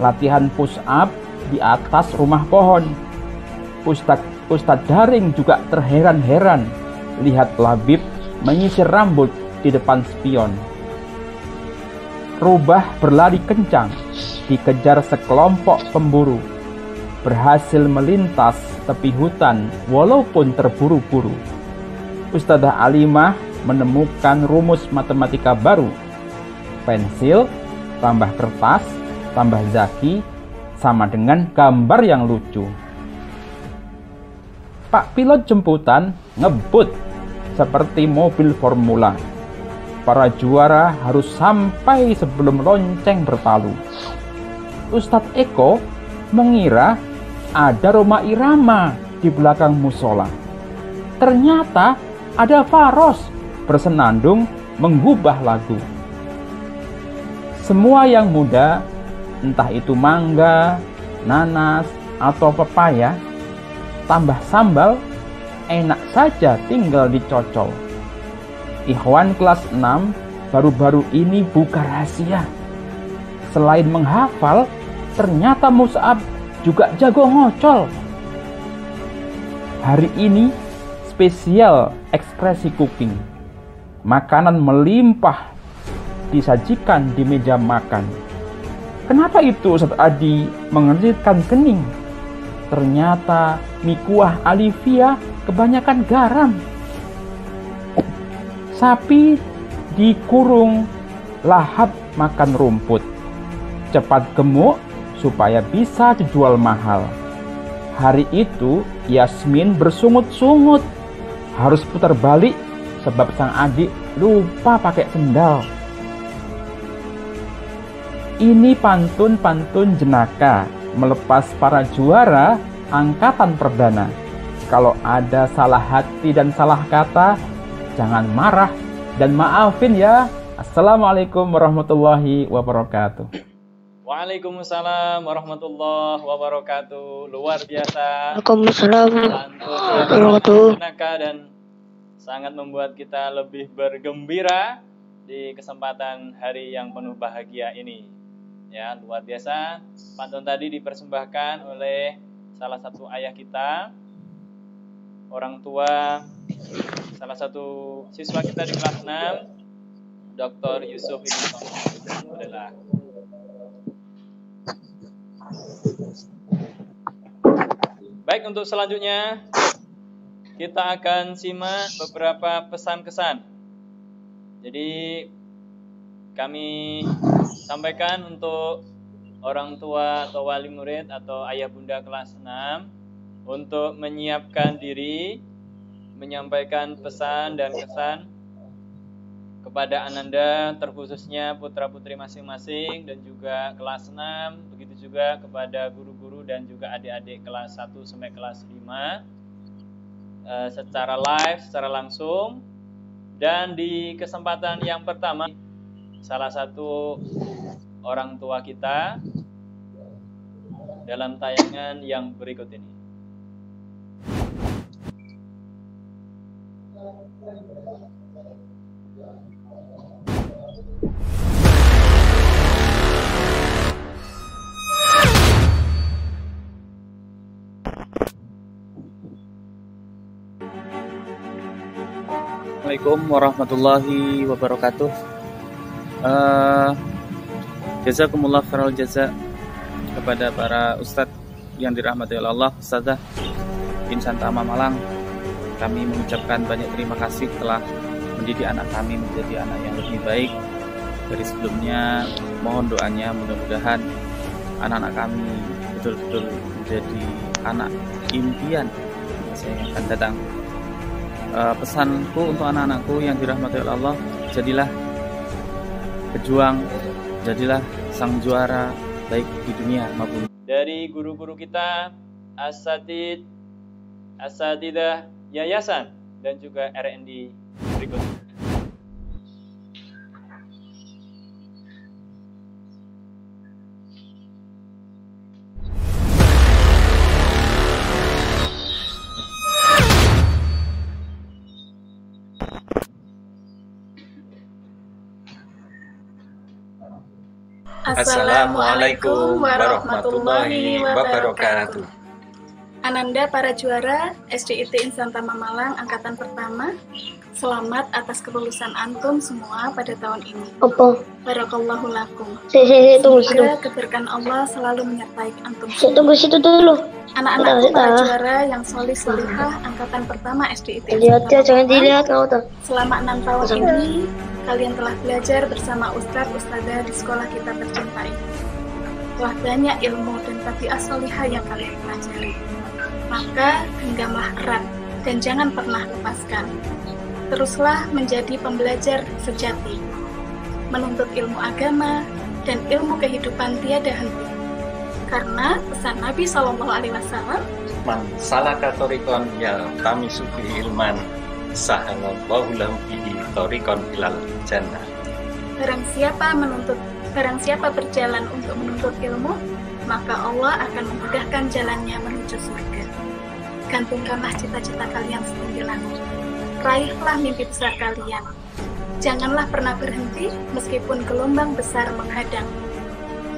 Speaker 10: latihan push up di atas rumah pohon. Ustadz Daring juga terheran-heran, lihat Labib menyisir rambut di depan spion. Rubah berlari kencang, dikejar sekelompok pemburu, berhasil melintas tepi hutan walaupun terburu-buru. Ustadzah Alimah menemukan rumus matematika baru. Pensil tambah kertas tambah zaki sama dengan gambar yang lucu. Pak pilot jemputan ngebut seperti mobil formula. Para juara harus sampai sebelum lonceng berpalu. Ustadz Eko mengira ada Roma Irama di belakang musola. Ternyata ada Faros bersenandung menggubah lagu. Semua yang muda, entah itu mangga, nanas, atau pepaya, tambah sambal, enak saja tinggal dicocol. Ikhwan kelas 6 baru-baru ini buka rahasia. Selain menghafal, ternyata Mus'ab juga jago ngocol. Hari ini spesial ekspresi cooking. Makanan melimpah disajikan di meja makan. Kenapa itu Ustadz Adi mengeritkan kening? Ternyata mie kuah Alivia kebanyakan garam. Sapi dikurung lahap makan rumput. cepat gemuk supaya bisa dijual mahal. Hari itu Yasmin bersungut-sungut, harus putar balik sebab sang adik lupa pakai sendal. Ini pantun-pantun jenaka melepas para juara angkatan perdana. Kalau ada salah hati dan salah kata, jangan marah dan maafin ya. Assalamualaikum warahmatullahi wabarakatuh.
Speaker 1: Waalaikumsalam warahmatullahi wabarakatuh. Luar biasa.
Speaker 2: Waalaikumsalam warahmatullahi wabarakatuh.
Speaker 1: Dan sangat membuat kita lebih bergembira di kesempatan hari yang penuh bahagia ini. Ya, luar biasa. Pantun tadi dipersembahkan oleh salah satu ayah kita, orang tua, salah satu siswa kita di kelas 6, Dr. Yusuf Ibn Alhamdulillah. Baik, untuk selanjutnya kita akan simak beberapa pesan-kesan. Jadi kami sampaikan untuk orang tua atau wali murid atau ayah bunda kelas 6 untuk menyiapkan diri menyampaikan pesan dan kesan kepada Ananda, terkhususnya putra-putri masing-masing dan juga kelas 6, begitu juga kepada guru-guru dan juga adik-adik kelas 1 sampai kelas 5 secara live, secara langsung. Dan di kesempatan yang pertama, salah satu orang tua kita dalam tayangan yang berikut ini.
Speaker 11: Assalamualaikum warahmatullahi wabarakatuh. Jazakumullah khairal jaza kepada para ustadz yang dirahmati oleh Allah, Ustazah Insan Tama Malang. Kami mengucapkan banyak terima kasih telah mendidik anak kami menjadi anak yang lebih baik dari sebelumnya. Mohon doanya, mudah-mudahan anak-anak kami betul-betul menjadi anak impian masa yang akan datang. Pesanku untuk anak-anakku yang dirahmati oleh Allah, jadilah pejuang, jadilah sang juara baik di dunia maupun
Speaker 1: dari guru-guru kita, asatidah yayasan dan juga R&D berikut.
Speaker 12: Assalamualaikum warahmatullahi wabarakatuh. Ananda para juara SDIT Insan Tama Malang angkatan pertama, selamat atas kelulusan antum semua pada tahun ini.
Speaker 3: Apa?
Speaker 12: Barakallahu lakum.
Speaker 3: Tunggu situ.
Speaker 12: Semoga keberkahan Allah selalu menyertai antum.
Speaker 3: Tunggu situ dulu.
Speaker 12: Anak-anak para juara yang solih-solihah angkatan pertama SDIT.
Speaker 3: Lihat ya, jangan dilihat kau tuh.
Speaker 12: Selama 6 tahun ini kalian telah belajar bersama ustadz-ustadzah di sekolah kita tercinta ini. Telah banyak ilmu dan tabiat solihah yang kalian pelajari. Maka genggamlah erat dan jangan pernah lepaskan. Teruslah menjadi pembelajar sejati, menuntut ilmu agama dan ilmu kehidupan tiada henti. Karena pesan Nabi SAW,
Speaker 13: Man salaka thoriqan yaltamisu fihi ilman sahalallahu lahu bihi thoriqan ilal jannah.
Speaker 12: Barang siapa berjalan untuk menuntut ilmu, maka Allah akan memudahkan jalannya menuju surga. Gantungkanlah cita-cita kalian setinggi langit. Raihlah mimpi besar kalian. Janganlah pernah berhenti meskipun gelombang besar menghadang.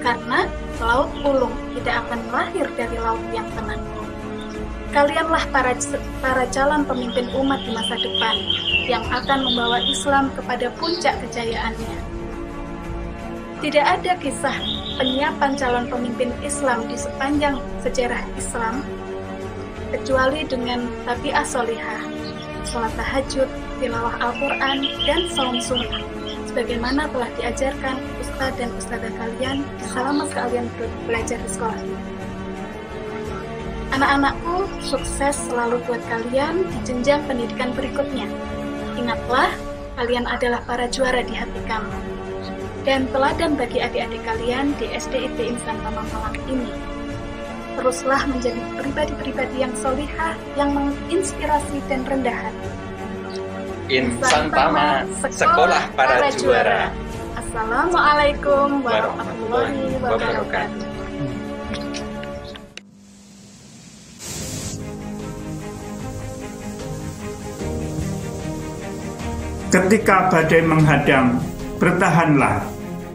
Speaker 12: Karena laut ulung tidak akan lahir dari laut yang tenang. Kalianlah para calon pemimpin umat di masa depan yang akan membawa Islam kepada puncak kejayaannya. Tidak ada kisah penyiapan calon pemimpin Islam di sepanjang sejarah Islam kecuali dengan tabiat solihah, sholat tahajud, tilawah Al-Quran, dan saum sunnah sebagaimana telah diajarkan ustadz dan ustadzah kalian selama kalian belajar di sekolah ini. Anak-anakku, sukses selalu buat kalian di jenjang pendidikan berikutnya. Ingatlah, kalian adalah para juara di hati kami. Dan teladan bagi adik-adik kalian di SDIT Insan Tama Malang ini. Teruslah menjadi pribadi-pribadi yang solihah, yang menginspirasi dan rendah hati.
Speaker 13: Insan Tama, sekolah para juara.
Speaker 12: Assalamualaikum warahmatullahi wabarakatuh.
Speaker 14: Ketika badai menghadang, bertahanlah,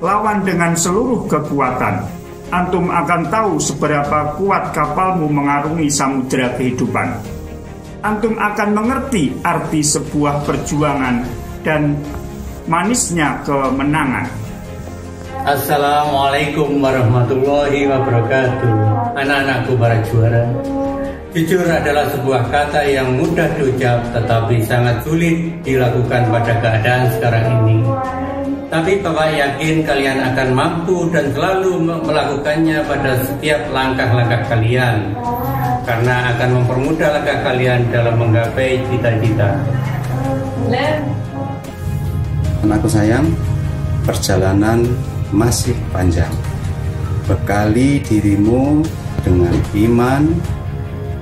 Speaker 14: lawan dengan seluruh kekuatan. Antum akan tahu seberapa kuat kapalmu mengarungi samudera kehidupan. Antum akan mengerti arti sebuah perjuangan dan manisnya kemenangan.
Speaker 15: Assalamualaikum warahmatullahi wabarakatuh. Anak-anakku para juara, jujur adalah sebuah kata yang mudah diucap tetapi sangat sulit dilakukan pada keadaan sekarang ini. Tapi Bapak yakin kalian akan mampu dan selalu melakukannya pada setiap langkah-langkah kalian, karena akan mempermudah langkah kalian dalam menggapai cita-cita.
Speaker 16: Anakku sayang, perjalanan masih panjang. Bekali dirimu dengan iman,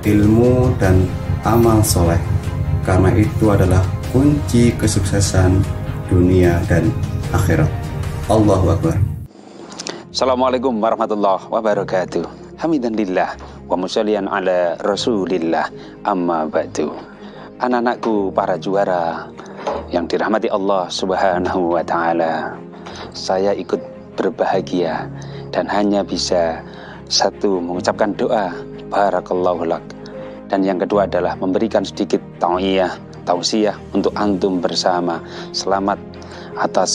Speaker 16: ilmu, dan amal soleh, karena itu adalah kunci kesuksesan dunia dan akhirat. Allahu Akbar.
Speaker 17: Assalamualaikum warahmatullahi wabarakatuh. Hamidan lillah wa musallian ala rasulillah, amma ba'du. Anak-anakku para juara yang dirahmati Allah subhanahu wa ta'ala, saya ikut berbahagia dan hanya bisa satu, mengucapkan doa barakallahu lak, dan yang kedua adalah memberikan sedikit tausiah untuk antum bersama. Selamat atas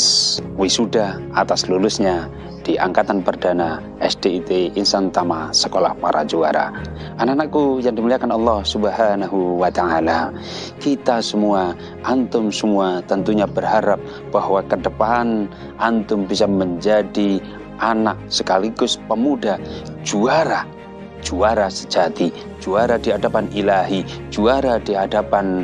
Speaker 17: wisuda, atas lulusnya di angkatan perdana SDIT Insan Tama Sekolah Para Juara. Anak-anakku yang dimuliakan Allah subhanahu wa ta'ala, kita semua, antum semua tentunya berharap bahwa ke depan antum bisa menjadi anak sekaligus pemuda juara, juara sejati, juara di hadapan ilahi, juara di hadapan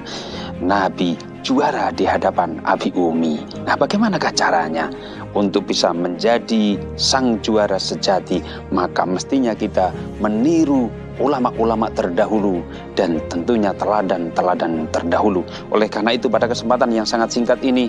Speaker 17: Nabi, juara di hadapan Abi Umi. Nah, bagaimanakah caranya untuk bisa menjadi sang juara sejati? Maka mestinya kita meniru ulama-ulama terdahulu dan tentunya teladan-teladan terdahulu. Oleh karena itu, pada kesempatan yang sangat singkat ini,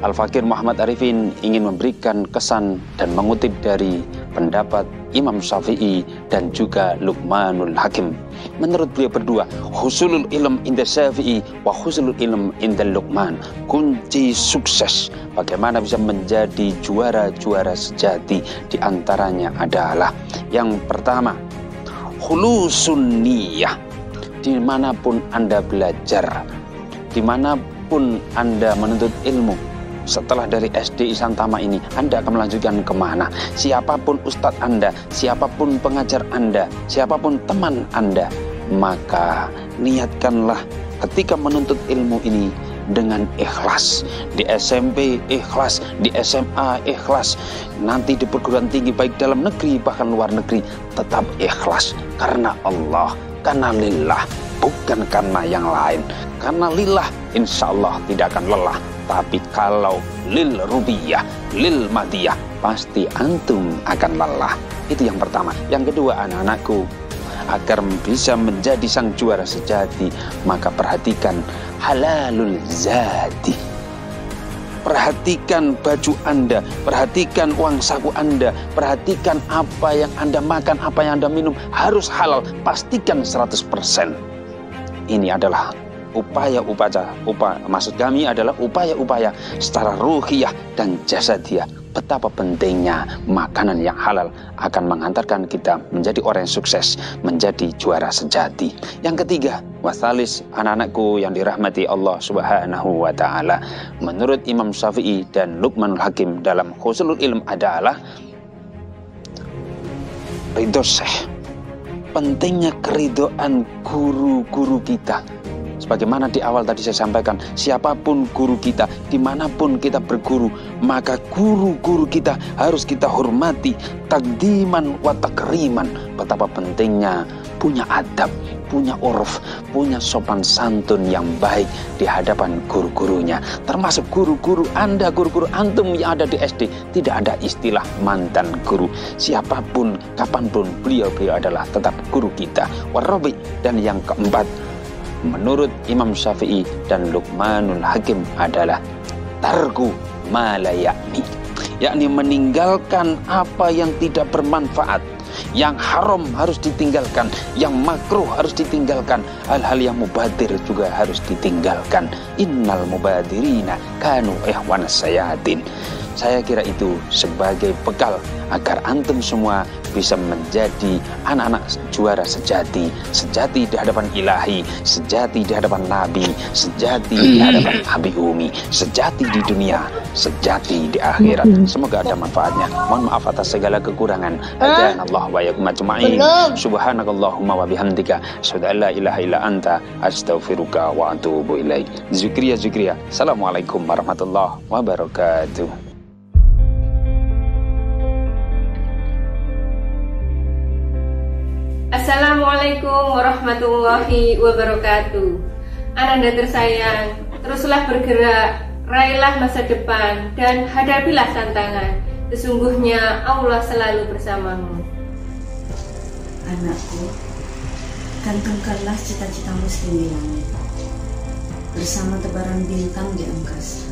Speaker 17: Al-Fakir Muhammad Arifin ingin memberikan kesan dan mengutip dari pendapat Imam Syafi'i dan juga Luqmanul Hakim. Menurut beliau berdua, husulul ilm inda Syafi'i wa husulul ilm inda Luqman. Kunci sukses bagaimana bisa menjadi juara-juara sejati di antaranya adalah yang pertama, khulusun niyah. Dimanapun Anda belajar, dimanapun Anda menuntut ilmu, setelah dari SD Insan Tama ini, Anda akan melanjutkan kemana? Siapapun ustadz Anda, siapapun pengajar Anda, siapapun teman Anda, maka niatkanlah ketika menuntut ilmu ini dengan ikhlas. Di SMP ikhlas, di SMA ikhlas, nanti di perguruan tinggi baik dalam negeri bahkan luar negeri tetap ikhlas karena Allah, karena lillah, bukan karena yang lain. Karena lillah insya Allah tidak akan lelah. Tapi kalau lil rubiyah, lil madiyah, pasti antum akan lelah. Itu yang pertama. Yang kedua, anak-anakku, agar bisa menjadi sang juara sejati, maka perhatikan halalul zati. Perhatikan baju Anda, perhatikan uang saku Anda, perhatikan apa yang Anda makan, apa yang Anda minum, harus halal. Pastikan 100%. Ini adalah maksud kami adalah upaya-upaya secara ruhiyah dan jasadiah. Betapa pentingnya makanan yang halal akan mengantarkan kita menjadi orang yang sukses, menjadi juara sejati. Yang ketiga, wasalis, anak-anakku yang dirahmati Allah subhanahu wa ta'ala, menurut Imam Syafi'i dan Luqmanul Hakim dalam Husulul Ilm adalah ridho syekh. Pentingnya keridoan guru-guru kita. Sebagaimana di awal tadi saya sampaikan, siapapun guru kita, dimanapun kita berguru, maka guru-guru kita harus kita hormati, takdiman wa takriman. Betapa pentingnya punya adab, punya uruf, punya sopan santun yang baik di hadapan guru-gurunya. Termasuk guru-guru Anda, guru-guru antum yang ada di SD. Tidak ada istilah mantan guru. Siapapun, kapanpun, beliau adalah tetap guru kita. Warabi. Dan yang keempat, menurut Imam Syafi'i dan Luqmanul Hakim adalah tarku ma la ya'ni, yakni meninggalkan apa yang tidak bermanfaat. Yang haram harus ditinggalkan, yang makruh harus ditinggalkan, hal-hal yang mubadir juga harus ditinggalkan. Innal mubadirina kanu ikhwanas sayatin. Saya kira itu sebagai bekal agar antum semua bisa menjadi anak-anak juara sejati, sejati di hadapan Ilahi, sejati di hadapan Nabi, sejati di hadapan Abi Umi, sejati di dunia, sejati di akhirat. Semoga ada manfaatnya. Mohon maaf atas segala kekurangan. Adanallahu wa iyyakum ajma'in. Subhanakallahumma wa bihamdika, asyhadu an la ilaha illa anta, astaghfiruka wa atubu ilaik. Zikriya. Assalamualaikum warahmatullahi wabarakatuh.
Speaker 18: Assalamualaikum warahmatullahi wabarakatuh. Ananda tersayang, teruslah bergerak, raihlah masa depan, dan hadapilah tantangan. Sesungguhnya Allah selalu bersamamu.
Speaker 19: Anakku, gantungkanlah cita-citamu setinggi langit, bersama tebaran bintang di angkasa.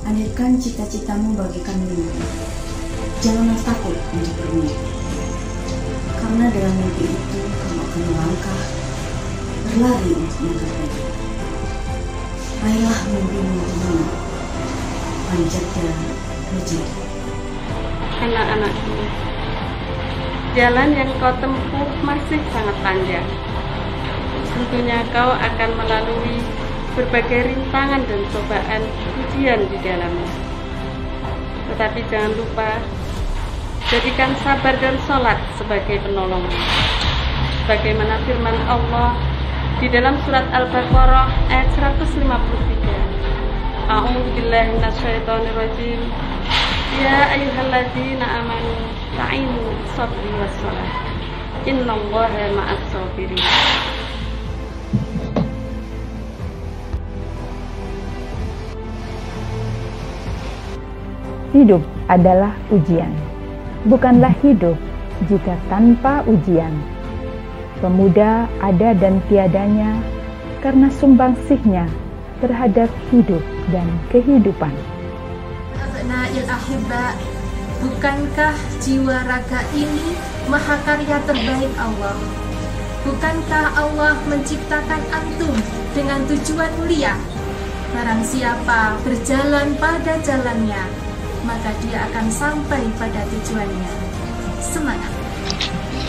Speaker 19: Andirkan cita-citamu bagaikan mimpi. Janganlah takut untuk bermimpi. Karena dalam mimpi itu kamu akan melangkah, berlari untuk menggapainya. Raihlah mimpi-mimpimu, panjat dan menjadi.
Speaker 20: Anak-anakku, jalan yang kau tempuh masih sangat panjang. Tentunya kau akan melalui berbagai rintangan dan cobaan ujian di dalamnya. Tetapi jangan lupa, jadikan sabar dan sholat sebagai penolongmu. Bagaimana firman Allah di dalam surat Al-Baqarah ayat 153. A'udzubillahi minasyaitonirrajim. Ya ayyuhalladzina amanu ta'inu sabri wassalah. Innallaha ma'as sabirin.
Speaker 21: Hidup adalah ujian. Bukanlah hidup jika tanpa ujian. Pemuda ada dan tiadanya karena sumbangsihnya terhadap hidup dan kehidupan.
Speaker 22: Abna'il ahibba, bukankah jiwa raga ini mahakarya terbaik Allah? Bukankah Allah menciptakan antum dengan tujuan mulia? Barang siapa berjalan pada jalannya, maka dia akan sampai pada tujuannya. Semangat.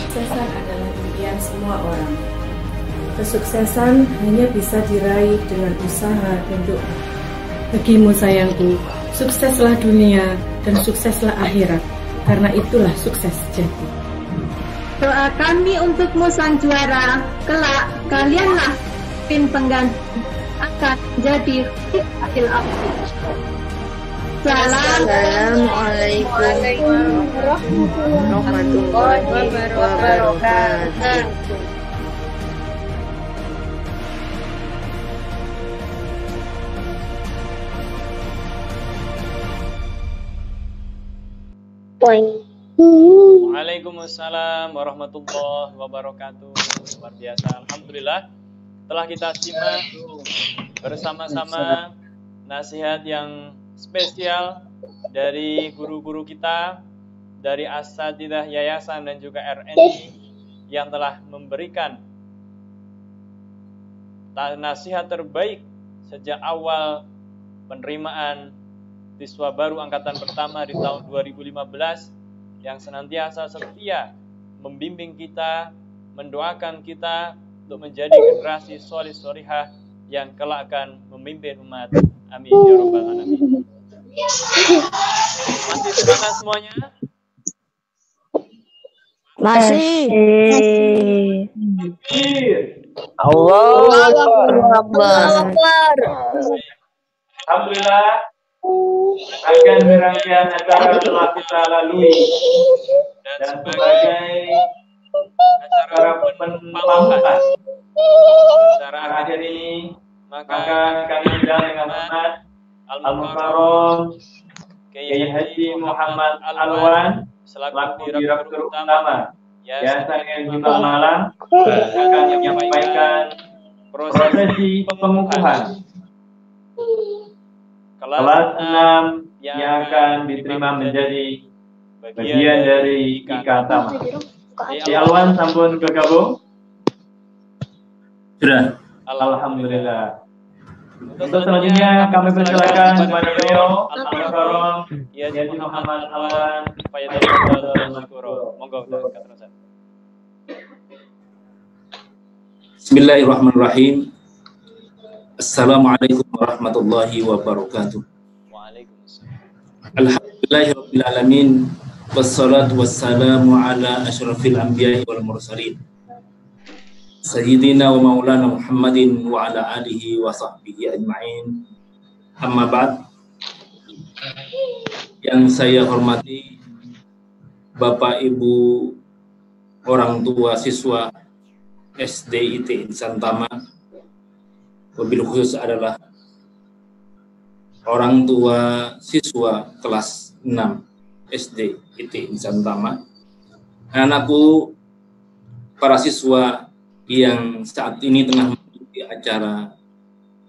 Speaker 23: Kesuksesan adalah impian semua orang. Kesuksesan hanya bisa diraih dengan usaha dan doa. Bagimu sayangku, sukseslah dunia dan sukseslah akhirat, karena itulah sukses sejati.
Speaker 24: Doa kami untukmu sang juara, kelak kalianlah tim pengganti akan jadi adil abdi.
Speaker 2: Assalamualaikum warahmatullahi wabarakatuh.
Speaker 1: Waalaikumsalam warahmatullahi wabarakatuh. Luar biasa, alhamdulillah. Telah kita simak bersama-sama nasihat yang spesial dari guru-guru kita, dari asatidzah yayasan dan juga RNI yang telah memberikan nasihat terbaik sejak awal penerimaan siswa baru angkatan pertama di tahun 2015 yang senantiasa setia membimbing kita, mendoakan kita untuk menjadi generasi solih-solihah yang kelak akan memimpin umat. Amin ya rabbal alamin. Masih semangat semuanya?
Speaker 2: Masih. Allahu Akbar.
Speaker 4: Alhamdulillah, akan rangkaian acara telah kita lalui dan sebagai acara pembukaan acara akhir ini, maka kami undang dengan hormat Al-Mukarram Kiai Haji Muhammad Alwan selaku Direktur Utama Yayasan Al-Hikmah Malang akan menyampaikan prosesi pengukuhan kelas 6 yang akan diterima menjadi bagian dari ikatan. Di Alwan sampun bergabung?
Speaker 5: Sudah.
Speaker 4: Alhamdulillah. Untuk selanjutnya kami persilakan kepada beliau Al-Mukarram Kiai Haji Muhammad Alwan supaya monggo teruskan.
Speaker 5: Bismillahirrahmanirrahim. Assalamualaikum warahmatullahi wabarakatuh. Alhamdulillahirabbil alamin wassalatu wassalamu ala asyrafil anbiya'i wal mursalin sayyidina wa maulana Muhammadin wa ala alihi wa sahbihi ajma'in. Amma ba'd. Yang saya hormati Bapak Ibu orang tua siswa SDIT Insan Tama, wabil khusus adalah orang tua siswa kelas 6 SDIT Insan Tama, anakku, para siswa yang saat ini tengah mengikuti acara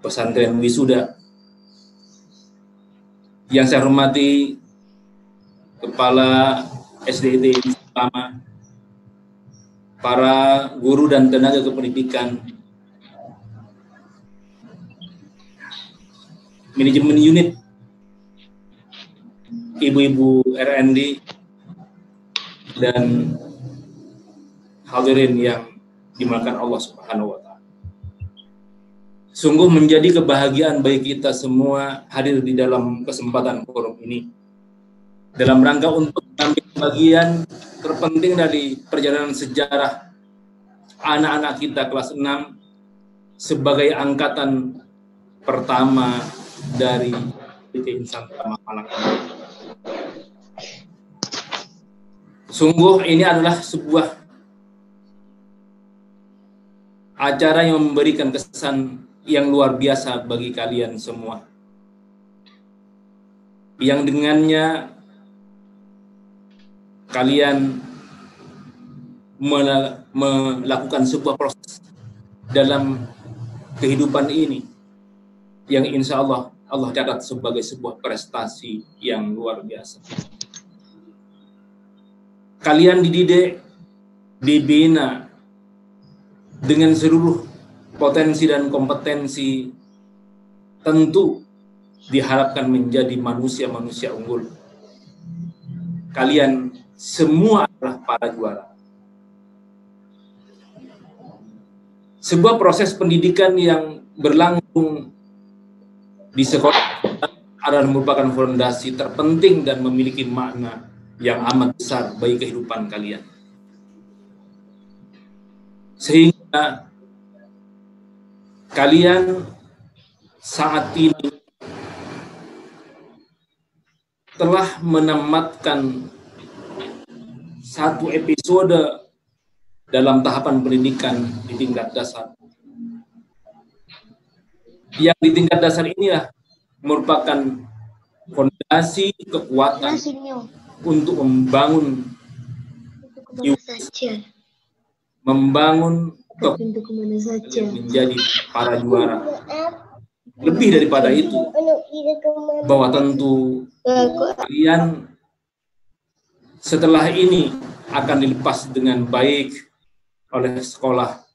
Speaker 5: pesantren wisuda. Yang saya hormati Kepala SDIT Insan Tama, para guru dan tenaga kependidikan, manajemen unit, ibu-ibu RND, dan hadirin yang dimuliakan Allah Subhanahu wa Ta'ala. Sungguh menjadi kebahagiaan bagi kita semua hadir di dalam kesempatan forum ini dalam rangka untuk mengambil bagian terpenting dari perjalanan sejarah anak-anak kita kelas 6 sebagai angkatan pertama dari Insan Tama Malang. Sungguh ini adalah sebuah acara yang memberikan kesan yang luar biasa bagi kalian semua, yang dengannya kalian melakukan sebuah proses dalam kehidupan ini yang insya Allah catat sebagai sebuah prestasi yang luar biasa. Kalian dididik, dibina dengan seluruh potensi dan kompetensi, tentu diharapkan menjadi manusia-manusia unggul. Kalian semua adalah para juara. Sebuah proses pendidikan yang berlangsung di sekolah adalah merupakan fondasi terpenting dan memiliki makna yang amat besar bagi kehidupan kalian. Sehingga kalian saat ini telah menamatkan satu episode dalam tahapan pendidikan di tingkat dasar. Yang di tingkat dasar inilah merupakan fondasi kekuatan untuk membangun menjadi para juara. Lebih daripada itu, bahwa tentu kalian setelah ini akan dilepas dengan baik oleh sekolah,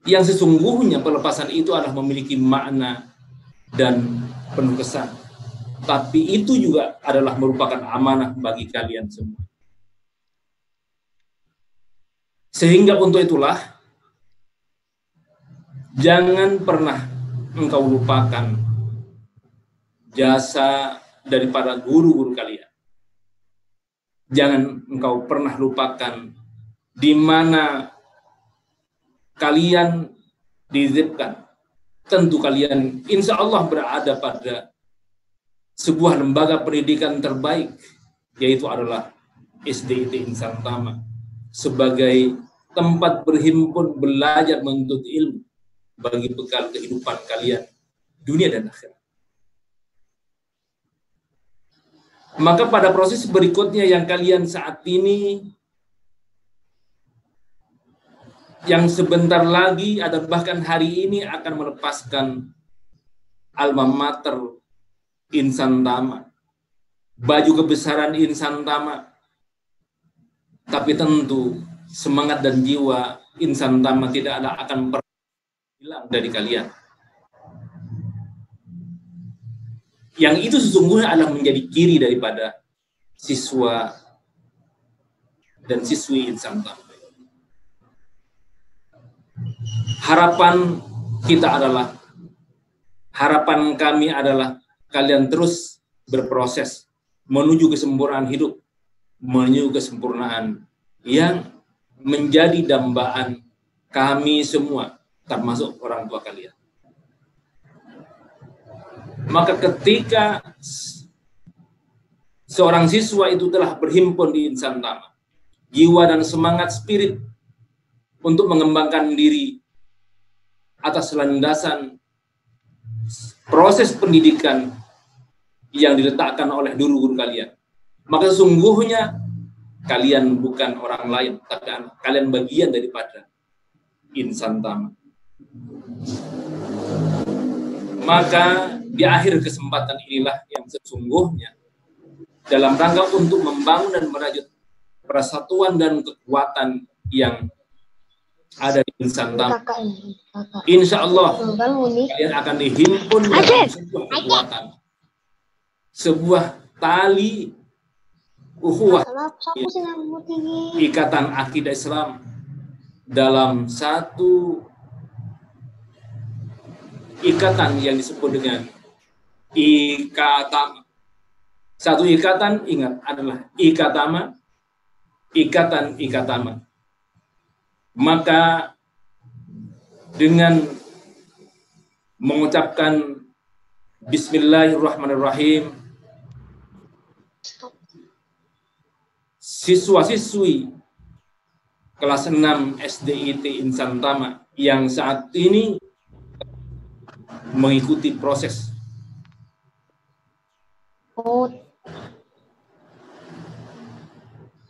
Speaker 5: yang sesungguhnya pelepasan itu adalah memiliki makna dan penuh kesan. Tapi itu juga adalah merupakan amanah bagi kalian semua. Sehingga untuk itulah, jangan pernah engkau lupakan jasa daripada guru-guru kalian. Jangan engkau pernah lupakan di mana kalian dititipkan, tentu kalian insya Allah berada pada sebuah lembaga pendidikan terbaik, yaitu adalah SDIT Insan Tama, sebagai tempat berhimpun, belajar, menuntut ilmu bagi bekal kehidupan kalian dunia dan akhirat. Maka pada proses berikutnya yang kalian saat ini, yang sebentar lagi atau bahkan hari ini akan melepaskan alma mater Insan Tama, baju kebesaran Insan Tama, tapi tentu semangat dan jiwa Insan Tama tidak akan pernah hilang dari kalian. Yang itu sesungguhnya adalah menjadi ciri daripada siswa dan siswi Insan Tama. Harapan kita adalah, harapan kami adalah kalian terus berproses menuju kesempurnaan hidup, menuju kesempurnaan yang menjadi dambaan kami semua, termasuk orang tua kalian. Maka ketika seorang siswa itu telah berhimpun di Insan Tama, jiwa dan semangat spirit untuk mengembangkan diri atas landasan proses pendidikan yang diletakkan oleh guru-guru kalian, maka sesungguhnya kalian bukan orang lain, tapi kalian bagian daripada Insan Tama. Maka di akhir kesempatan inilah yang sesungguhnya dalam rangka untuk membangun dan merajut persatuan dan kekuatan yang ada di Insan Tama. Insya Allah kalian akan dihimpun dalam sebuah kekuatan, sebuah tali ukhuwah, ikatan akidah Islam dalam satu ikatan yang disebut dengan ikatama. Satu ikatan, ingat, adalah ikatama, ikatan ikatama. Maka dengan mengucapkan Bismillahirrahmanirrahim, siswa-siswi kelas 6 SDIT Insan Tama yang saat ini mengikuti proses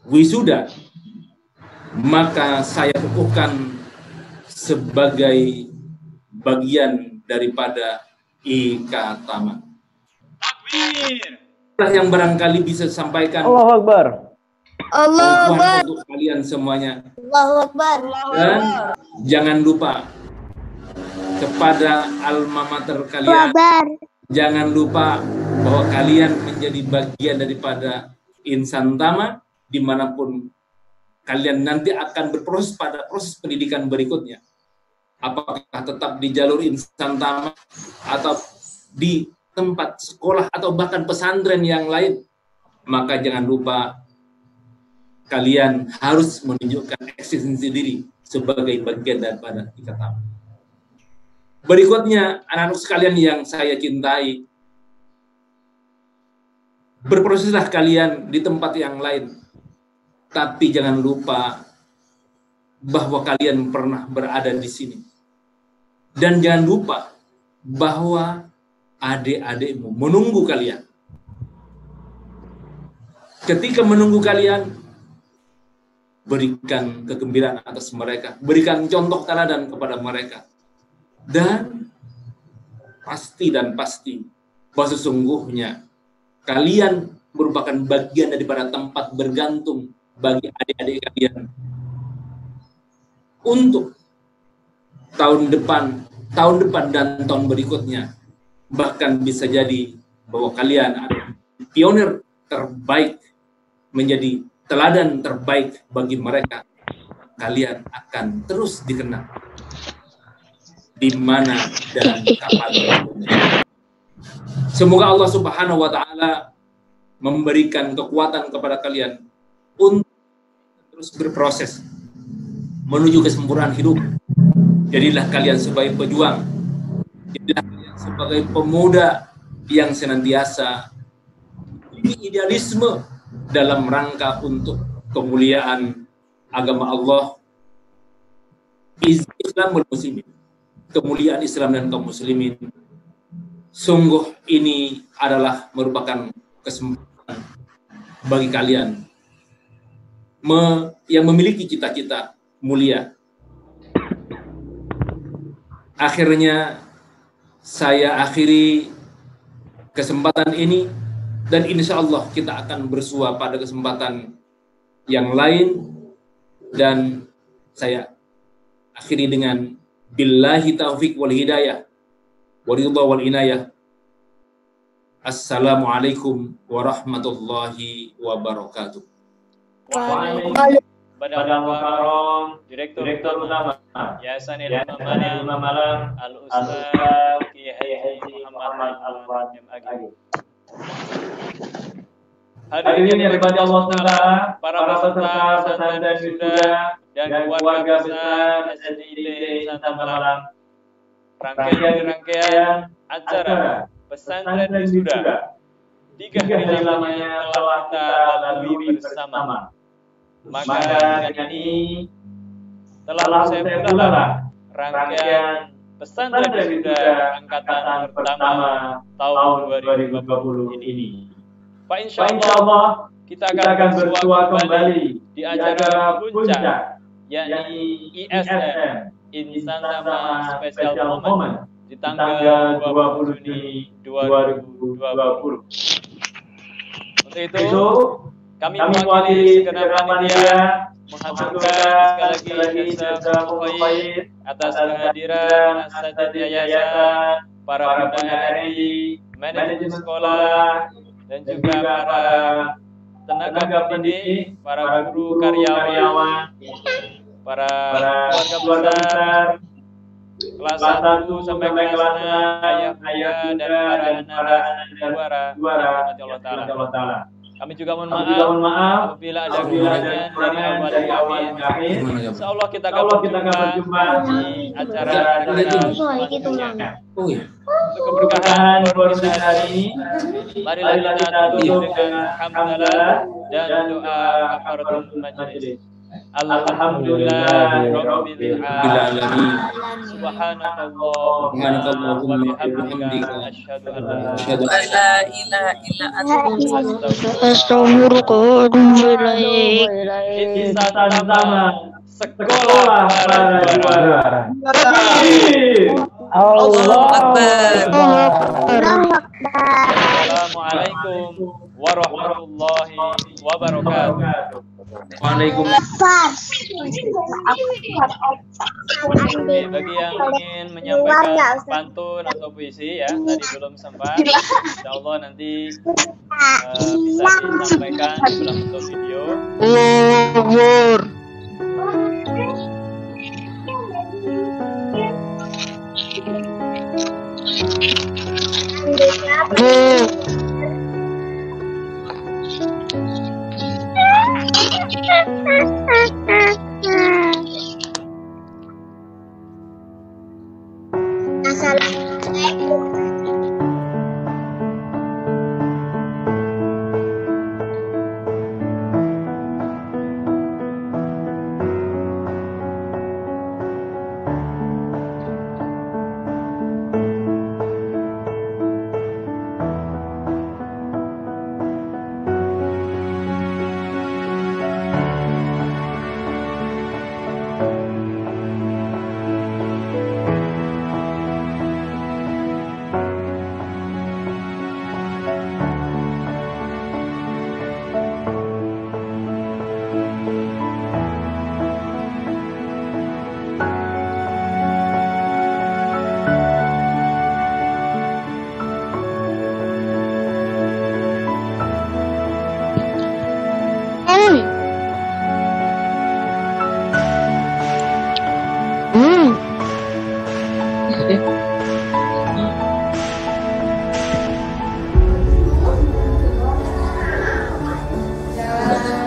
Speaker 5: wisuda, maka saya kukuhkan sebagai bagian daripada ikatama. Yang barangkali bisa sampaikan
Speaker 10: Allahu Akbar.
Speaker 5: Allahu Akbar untuk kalian semuanya.
Speaker 3: Allahu Akbar.
Speaker 5: Dan jangan lupa kepada alma mater kalian, jangan lupa bahwa kalian menjadi bagian daripada Insan Tama dimanapun kalian nanti akan berproses pada proses pendidikan berikutnya. Apakah tetap di jalur Insan Tama atau di tempat sekolah atau bahkan pesantren yang lain, maka jangan lupa kalian harus menunjukkan eksistensi diri sebagai bagian daripada ikatan. Berikutnya, anak-anak sekalian yang saya cintai, berproseslah kalian di tempat yang lain, tapi jangan lupa bahwa kalian pernah berada di sini. Dan jangan lupa bahwa adik-adikmu menunggu kalian. Ketika menunggu kalian, berikan kegembiraan atas mereka, berikan contoh teladan kepada mereka. Dan pasti bahwa sesungguhnya kalian merupakan bagian daripada tempat bergantung bagi adik-adik kalian untuk tahun depan dan tahun berikutnya. Bahkan bisa jadi bahwa kalian adalah pionir terbaik, menjadi teladan terbaik bagi mereka. Kalian akan terus dikenal di mana dan kapan. Semoga Allah Subhanahu wa taala memberikan kekuatan kepada kalian untuk terus berproses menuju kesempurnaan hidup. Jadilah kalian sebagai pejuang, jadilah kalian sebagai pemuda yang senantiasa memiliki idealisme dalam rangka untuk kemuliaan agama Allah, Islam wal muslimin, kemuliaan Islam dan kaum muslimin. Sungguh ini adalah merupakan kesempatan bagi kalian yang memiliki cita-cita mulia. Akhirnya saya akhiri kesempatan ini, dan insya Allah kita akan bersua pada kesempatan yang lain, dan saya akhiri dengan billahi taufiq wal hidayah wa ridha wal inayah. Assalamualaikum warahmatullahi wabarakatuh.
Speaker 4: Badan Mukarram, Direktur Utama
Speaker 1: Yayasan
Speaker 4: Ilmu Malang,
Speaker 1: Al-Ustaz Kiai Muhammad Al-Fatih MAG.
Speaker 4: Hadirin yang dirahmati Allah Ta'ala, para peserta pesantren wisuda dan keluarga besar SDIT Santa Malang,
Speaker 1: rangkaian acara pesantren wisuda 3 hari lamanya telah kita lalui bersama. Maka dengan ini telah usai pula rangkaian pesantren wisuda angkatan pertama tahun 2020 ini. Pak, insya Allah kita akan bersua kembali di acara puncak, yakni ISM, Insan Sama Special Moment, di tanggal 20 Juni 2020. Untuk itu, kami mewakili segenap panitia menghaturkan sekali lagi jasa Mufaid atas kehadiran asatidz yayasan, para bunda RI, manajemen sekolah, dan juga para tenaga pendidik, para guru karyawan, para keluarga besar kelas 1 sampai kelas 6, ayah dan para anak juara Allah Ta'ala. Kami juga mohon maaf apabila ada kekurangan dari awal hingga akhir. Insya Allah kita akan berjumpa di acara selanjutnya. Untuk keberkahan kita hari ini, marilah kita tutup dengan hamdalah dan doa kafaratul majelis. Alhamdulillah Rabbil Alamin. Subhanallah wa bihamdika asyhadu an la ilaha illa anta astaghfiruka wa atubu ilaik. Insan Sama Sekolah para Juara. Allahu Akbar. Assalamualaikum warahmatullahi wabarakatuh.
Speaker 5: Waalaikumsalam.
Speaker 1: Bagi yang ingin menyampaikan pantun atau puisi ya, tadi belum sempat, insya Allah nanti bisa disampaikan dalam bentuk video.
Speaker 3: Assalamualaikum.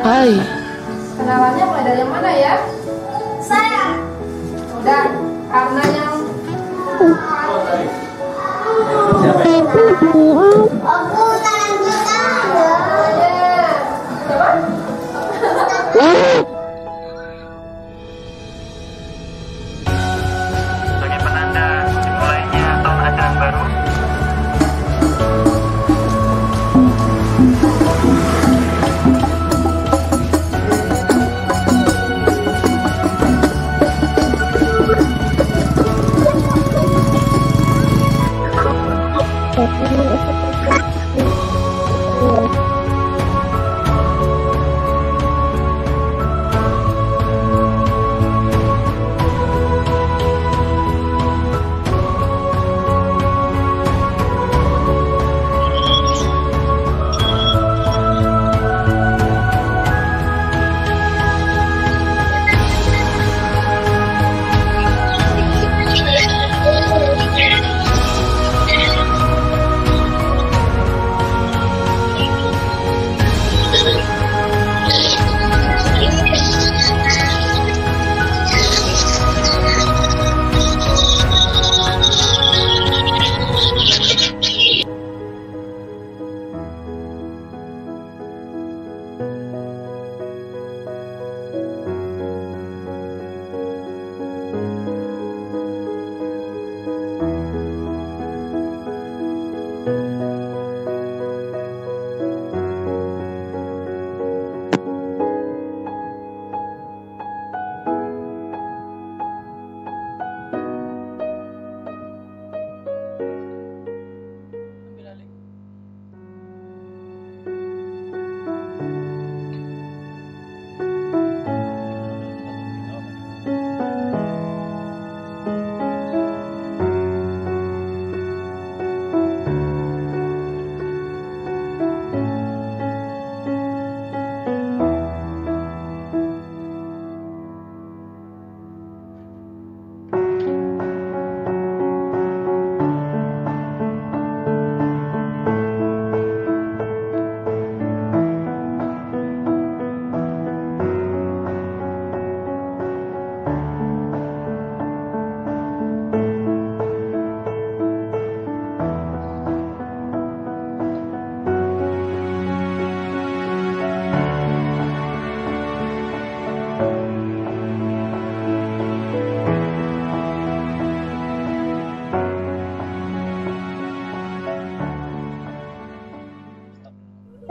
Speaker 6: Hai.
Speaker 22: Kenalannya mulai dari yang mana ya? Saya.
Speaker 6: Sebagai penanda dimulainya tahun ajaran baru,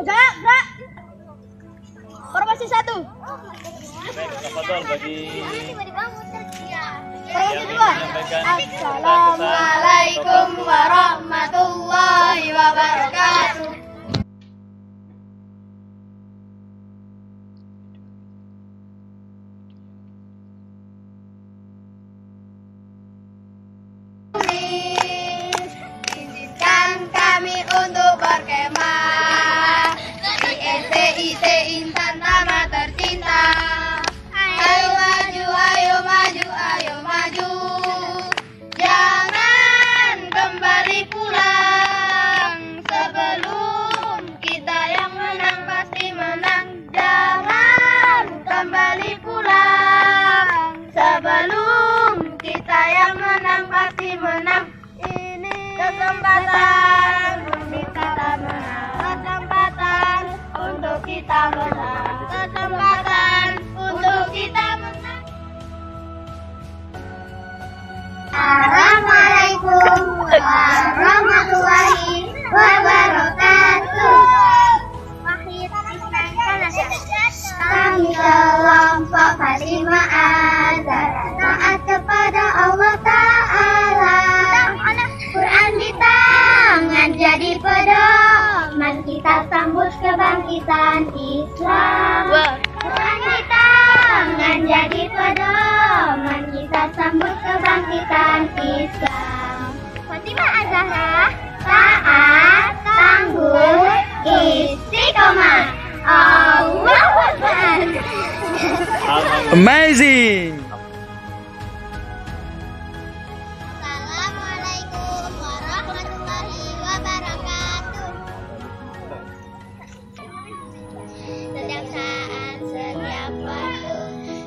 Speaker 7: Gerak. Formasi 1.
Speaker 1: Baik, tafadhol bagi
Speaker 7: Formasi 2. Assalamualaikum warahmatullahi wabarakatuh. Izinkan kami untuk berkemah di STIC Insan Tama tercinta. Ayo maju, ayo maju, ayo maju. Jangan kembali pulang sebelum kita yang menang pasti menang. Jangan kembali pulang sebelum kita yang menang pasti menang. Ini kesempatan untuk kita menang, kesempatan untuk kita menang, kesempatan untuk kita menang. Assalamualaikum warahmatullahi wabarakatuh. Kami kelompok Fatimah Azhar taat kepada Allah Ta'ala. Quran di tangan jadi pedoman kita sambut kebangkitan Islam. Quran di tangan jadi pedoman kita sambut kebangkitan Islam. Fatimah Azhar taat, tangguh, istiqomah. Allahu Akbar.
Speaker 8: Amazing.
Speaker 7: Assalamualaikum warahmatullahi wabarakatuh. Setiap saat, setiap waktu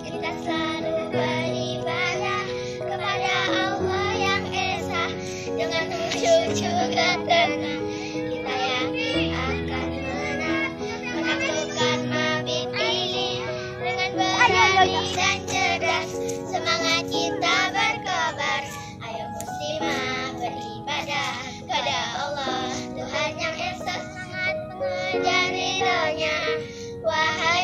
Speaker 7: kita selalu beribadah kepada Allah yang Esa dengan khusyuk dan tenang. kita berkobar. Ayo muslimah beribadah kepada Allah, Tuhan yang esa sangat mengejar ridhonya. Wahai